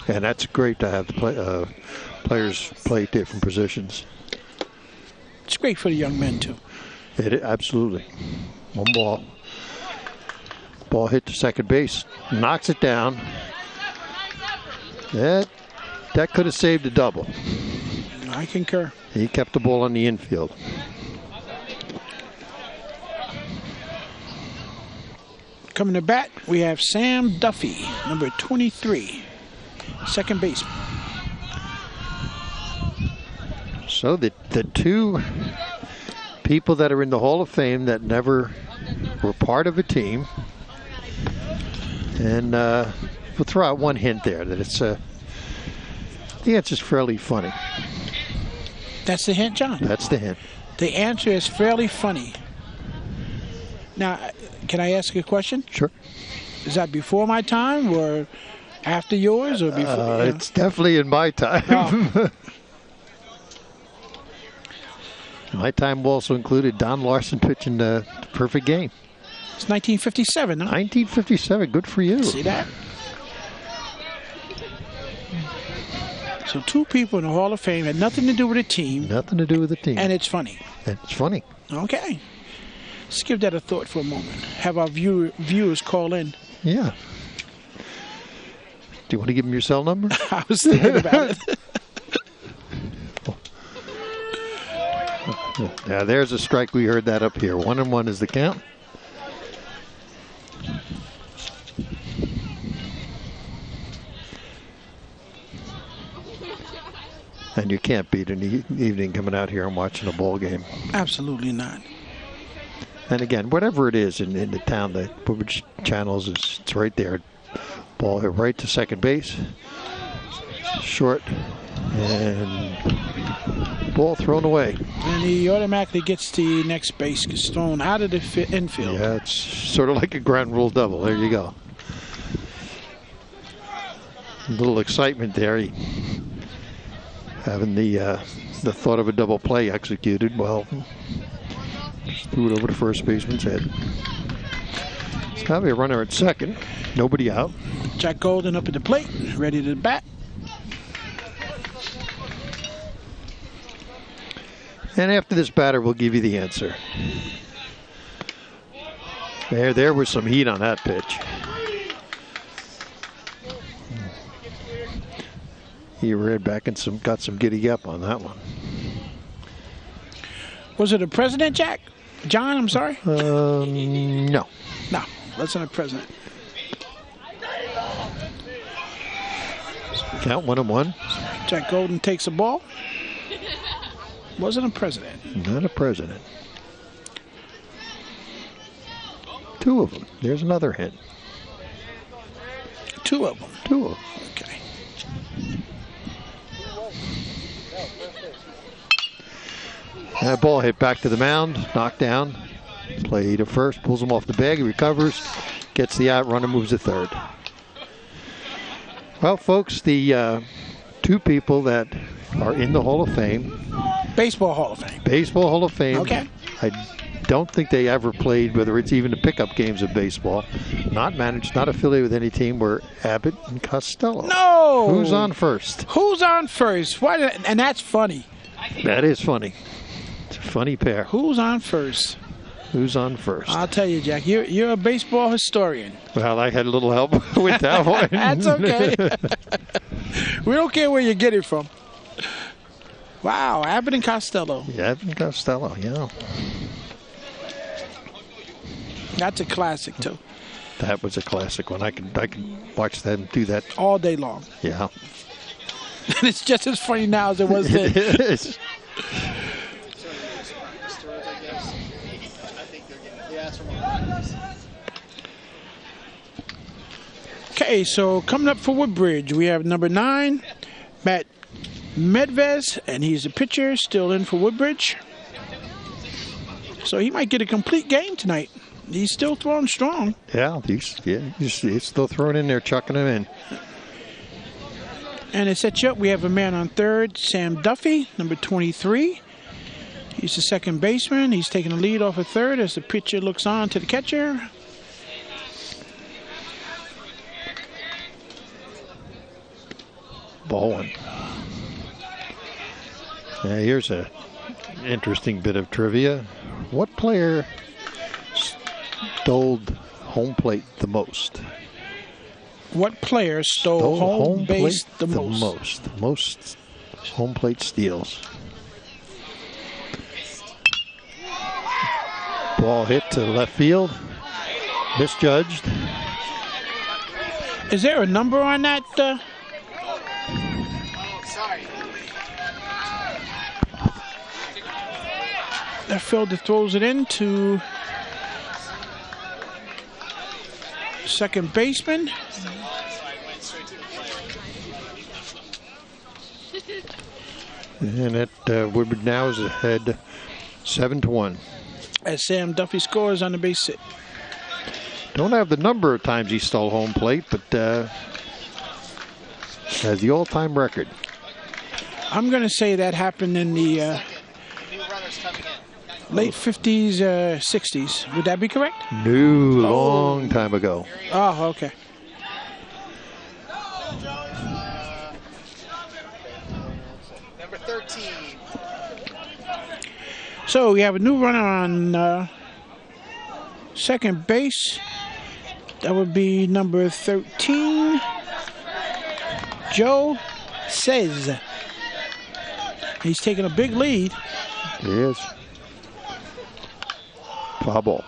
And that's great to have the players play different positions. It's great for the young men, too. Absolutely. One ball. Ball hit to second base. Knocks it down. That could have saved a double. I concur. He kept the ball on the infield. Coming to bat, we have Sam Duffy, number 23, second baseman. So the two people that are in the Hall of Fame that never were part of a team, and we'll throw out one hint there that it's the answer's fairly funny. That's the hint, John? That's the hint. The answer is fairly funny. Now, can I ask a question? Sure. Is that before my time or after yours or before? It's definitely in my time. Oh. My time also included Don Larson pitching the perfect game. It's 1957, huh? 1957. Good for you. See that? So two people in the Hall of Fame had nothing to do with a team. Nothing to do with the team. And it's funny. It's funny. Okay. Let's give that a thought for a moment. Have our viewers call in. Yeah. Do you want to give them your cell number? I was thinking about it. Yeah, there's a strike. We heard that up here. 1-1 is the count. And you can't beat an evening coming out here and watching a ball game. Absolutely not. And again, whatever it is in the town, the Woodbridge Channels, it's right there. Ball hit right to second base. Short. And ball thrown away. And he automatically gets the next base, gets thrown out of the infield. Yeah, it's sort of like a ground rule double. There you go. A little excitement there. Having the thought of a double play executed. Well, threw it over the first baseman's head. It's got to be a runner at second. Nobody out. Jack Golden up at the plate, ready to bat. And after this batter, we'll give you the answer. There was some heat on that pitch. He read back and got some giddy up on that one. Was it a president, Jack? John, I'm sorry? No. No, wasn't a president. Count 1-1. Jack Golden takes the ball. Wasn't a president. Not a president. Two of them. There's another hint. Two of them. Two of them. Okay. And that ball hit back to the mound, knocked down. Play to first, pulls him off the bag, he recovers, gets the out, runner moves to third. Well, folks, the two people that are in the Hall of Fame. Baseball Hall of Fame. Baseball Hall of Fame. Okay. I don't think they ever played, whether it's even the pickup games of baseball. Not managed, not affiliated with any team, were Abbott and Costello. No! Who's on first? Who's on first? What? And that's funny. That is funny. It's a funny pair. Who's on first? Who's on first? I'll tell you, Jack. You're a baseball historian. Well, I had a little help with that one. That's okay. We don't care where you get it from. Wow, Abbott and Costello. Yeah, Abbott and Costello, yeah. That's a classic too. That was a classic one. I can watch them do that all day long. Yeah. And it's just as funny now as it was then. It is. Okay, so coming up for Woodbridge, we have number 9, Matt Medvez, and he's the pitcher, still in for Woodbridge. So he might get a complete game tonight. He's still throwing strong. Yeah, he's still throwing in there, chucking him in. And to set you up, we have a man on third, Sam Duffy, number 23. He's the second baseman. He's taking the lead off of third as the pitcher looks on to the catcher. Ball one. Now here's an interesting bit of trivia. What player stole home plate the most? What player stole home base the most? Most home plate steals. Ball hit to left field. Misjudged. Is there a number on that? Sorry. That fielder throws it into second baseman. And that Woodbridge now is ahead 7-1. As Sam Duffy scores on the base hit. Don't have the number of times he stole home plate, but has the all-time record. I'm going to say that happened in the late 50s, 60s. Would that be correct? No, long time ago. Oh, okay. Number 13. So we have a new runner on second base. That would be number 13, Joe Says. He's taking a big lead. He is. Foul ball.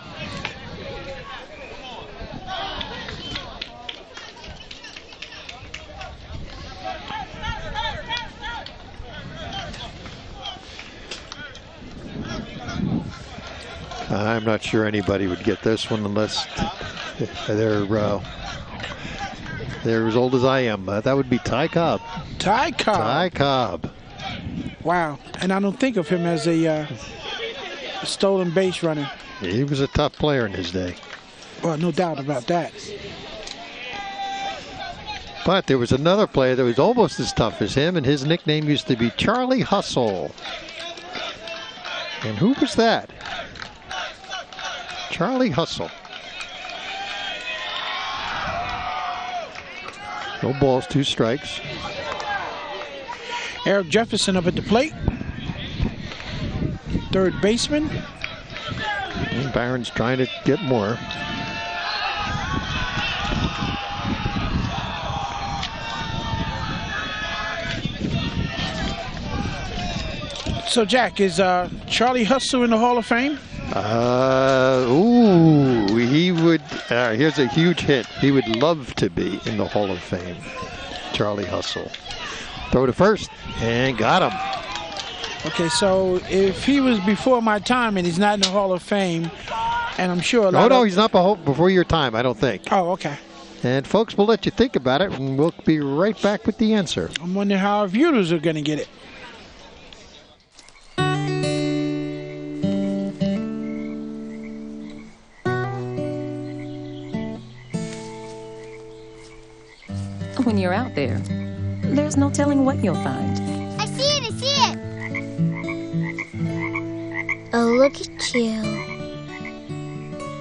I'm not sure anybody would get this one unless they're as old as I am. That would be Ty Cobb. Ty Cobb. Ty Cobb. Wow. And I don't think of him as a stolen base runner. He was a tough player in his day. Well, no doubt about that. But there was another player that was almost as tough as him, and his nickname used to be Charlie Hustle. And who was that? Charlie Hustle. No balls, 2 strikes. Eric Jefferson up at the plate. Third baseman. And Barron's trying to get more. So, Jack, is Charlie Hustle in the Hall of Fame? He would. Here's a huge hit. He would love to be in the Hall of Fame. Charlie Hustle. Throw to first and got him. Okay, so if he was before my time and he's not in the Hall of Fame, and I'm sure he's not before your time, I don't think. Oh, okay. And folks, we'll let you think about it, and we'll be right back with the answer. I'm wondering how our viewers are going to get it. When you're out there, there's no telling what you'll find. I see it, I see it. Oh, look at you.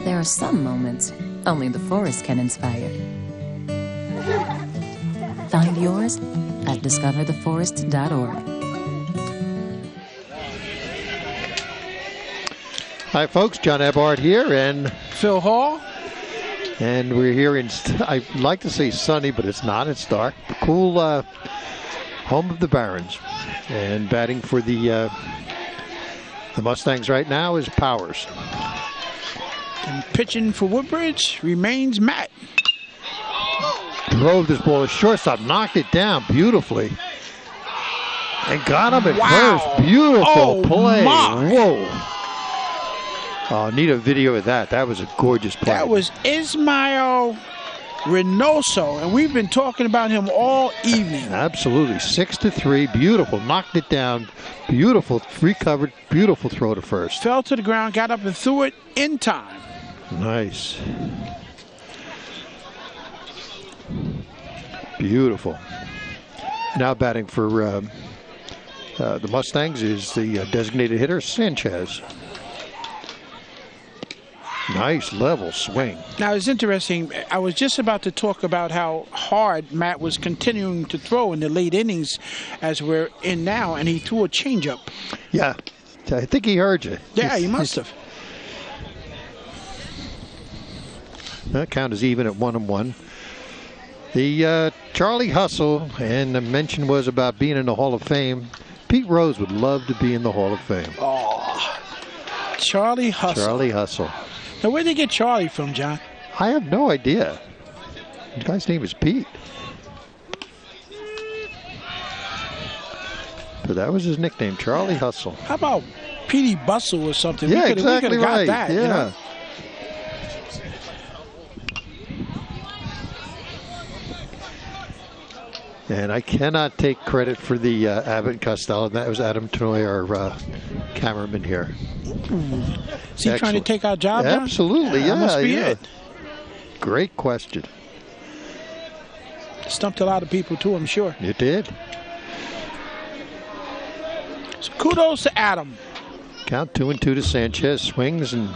There are some moments only the forest can inspire. Find yours at discovertheforest.org. Hi, folks. John Ebbard here, and Phil Hall. And we're here in, I'd like to say sunny, but it's not. It's dark. The cool home of the Barons. And batting for the Mustangs right now is Powers. And pitching for Woodbridge remains Matt. Drove this ball to shortstop, knocked it down beautifully. And got him at first. Beautiful play. My. Whoa. Oh, need a video of that. That was a gorgeous play. That was Ismael Reynoso, and we've been talking about him all evening. Absolutely. 6-3. Beautiful. Knocked it down. Beautiful. Recovered. Beautiful throw to first. Fell to the ground, got up and threw it in time. Nice. Beautiful. Now batting for the Mustangs is the designated hitter, Sanchez. Nice level swing. Now, it's interesting. I was just about to talk about how hard Matt was continuing to throw in the late innings as we're in now, and he threw a changeup. Yeah, I think he heard you. Yeah, he must have. That count is even at 1-1. The Charlie Hustle, and the mention was about being in the Hall of Fame. Pete Rose would love to be in the Hall of Fame. Oh, Charlie Hustle. Charlie Hustle. Now, where'd they get Charlie from, John? I have no idea. The guy's name is Pete. But that was his nickname, Charlie Hustle. How about Petey Bustle or something? Yeah, we exactly right. Got that, yeah. You know? And I cannot take credit for the Abbott and Costello. That was Adam Toy, our cameraman here. Is he trying to take our job now? Absolutely, yeah. That must be it. Great question. Stumped a lot of people, too, I'm sure. You did. So kudos to Adam. Count 2-2 to Sanchez. Swings, and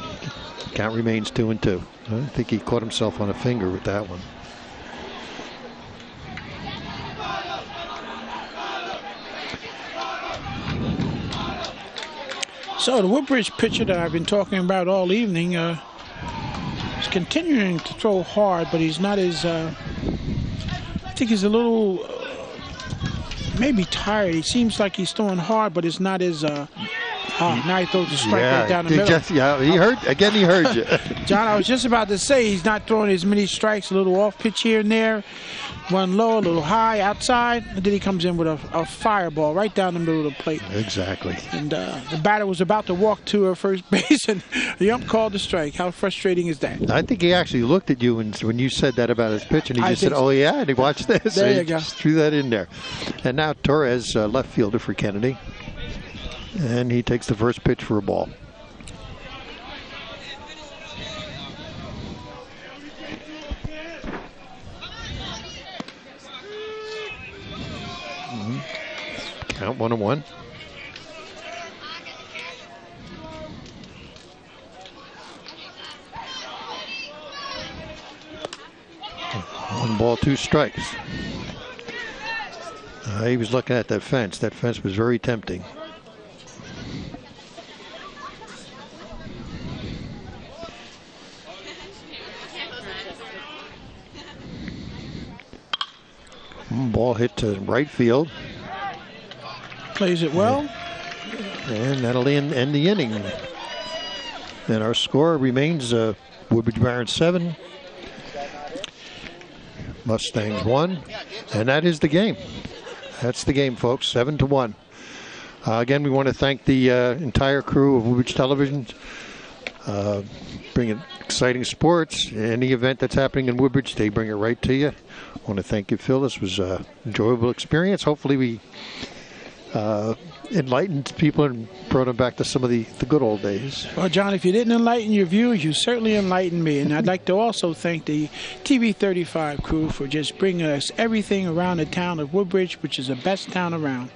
count remains 2-2. I think he caught himself on a finger with that one. So the Woodbridge pitcher that I've been talking about all evening is continuing to throw hard, but he's not as, I think he's a little, maybe tired. He seems like he's throwing hard, but it's not as, now he throws the strike right down the middle. He heard you. John, I was just about to say he's not throwing as many strikes, a little off pitch here and there. One low, a little high outside, and then he comes in with a fireball right down the middle of the plate. Exactly. And the batter was about to walk to first base, and the ump called the strike. How frustrating is that? I think he actually looked at you when you said that about his pitch, and he just said, so. "Oh yeah," and he watched this. There and you go. Just threw that in there. And now Torres, left fielder for Kennedy, and he takes the first pitch for a ball. Count 1-1. One ball, two strikes. He was looking at that fence. That fence was very tempting. Ball hit to right field. Plays it well. And that'll end the inning. And our score remains Woodbridge Barons 7, Mustangs 1, and that is the game. That's the game, folks, 7-1. Again, we want to thank the entire crew of Woodbridge Television, bringing exciting sports. Any event that's happening in Woodbridge, they bring it right to you. I want to thank you, Phil. This was an enjoyable experience. Hopefully we enlightened people and brought them back to some of the good old days. Well, John, if you didn't enlighten your viewers, you certainly enlightened me. And I'd like to also thank the TV 35 crew for just bringing us everything around the town of Woodbridge, which is the best town around.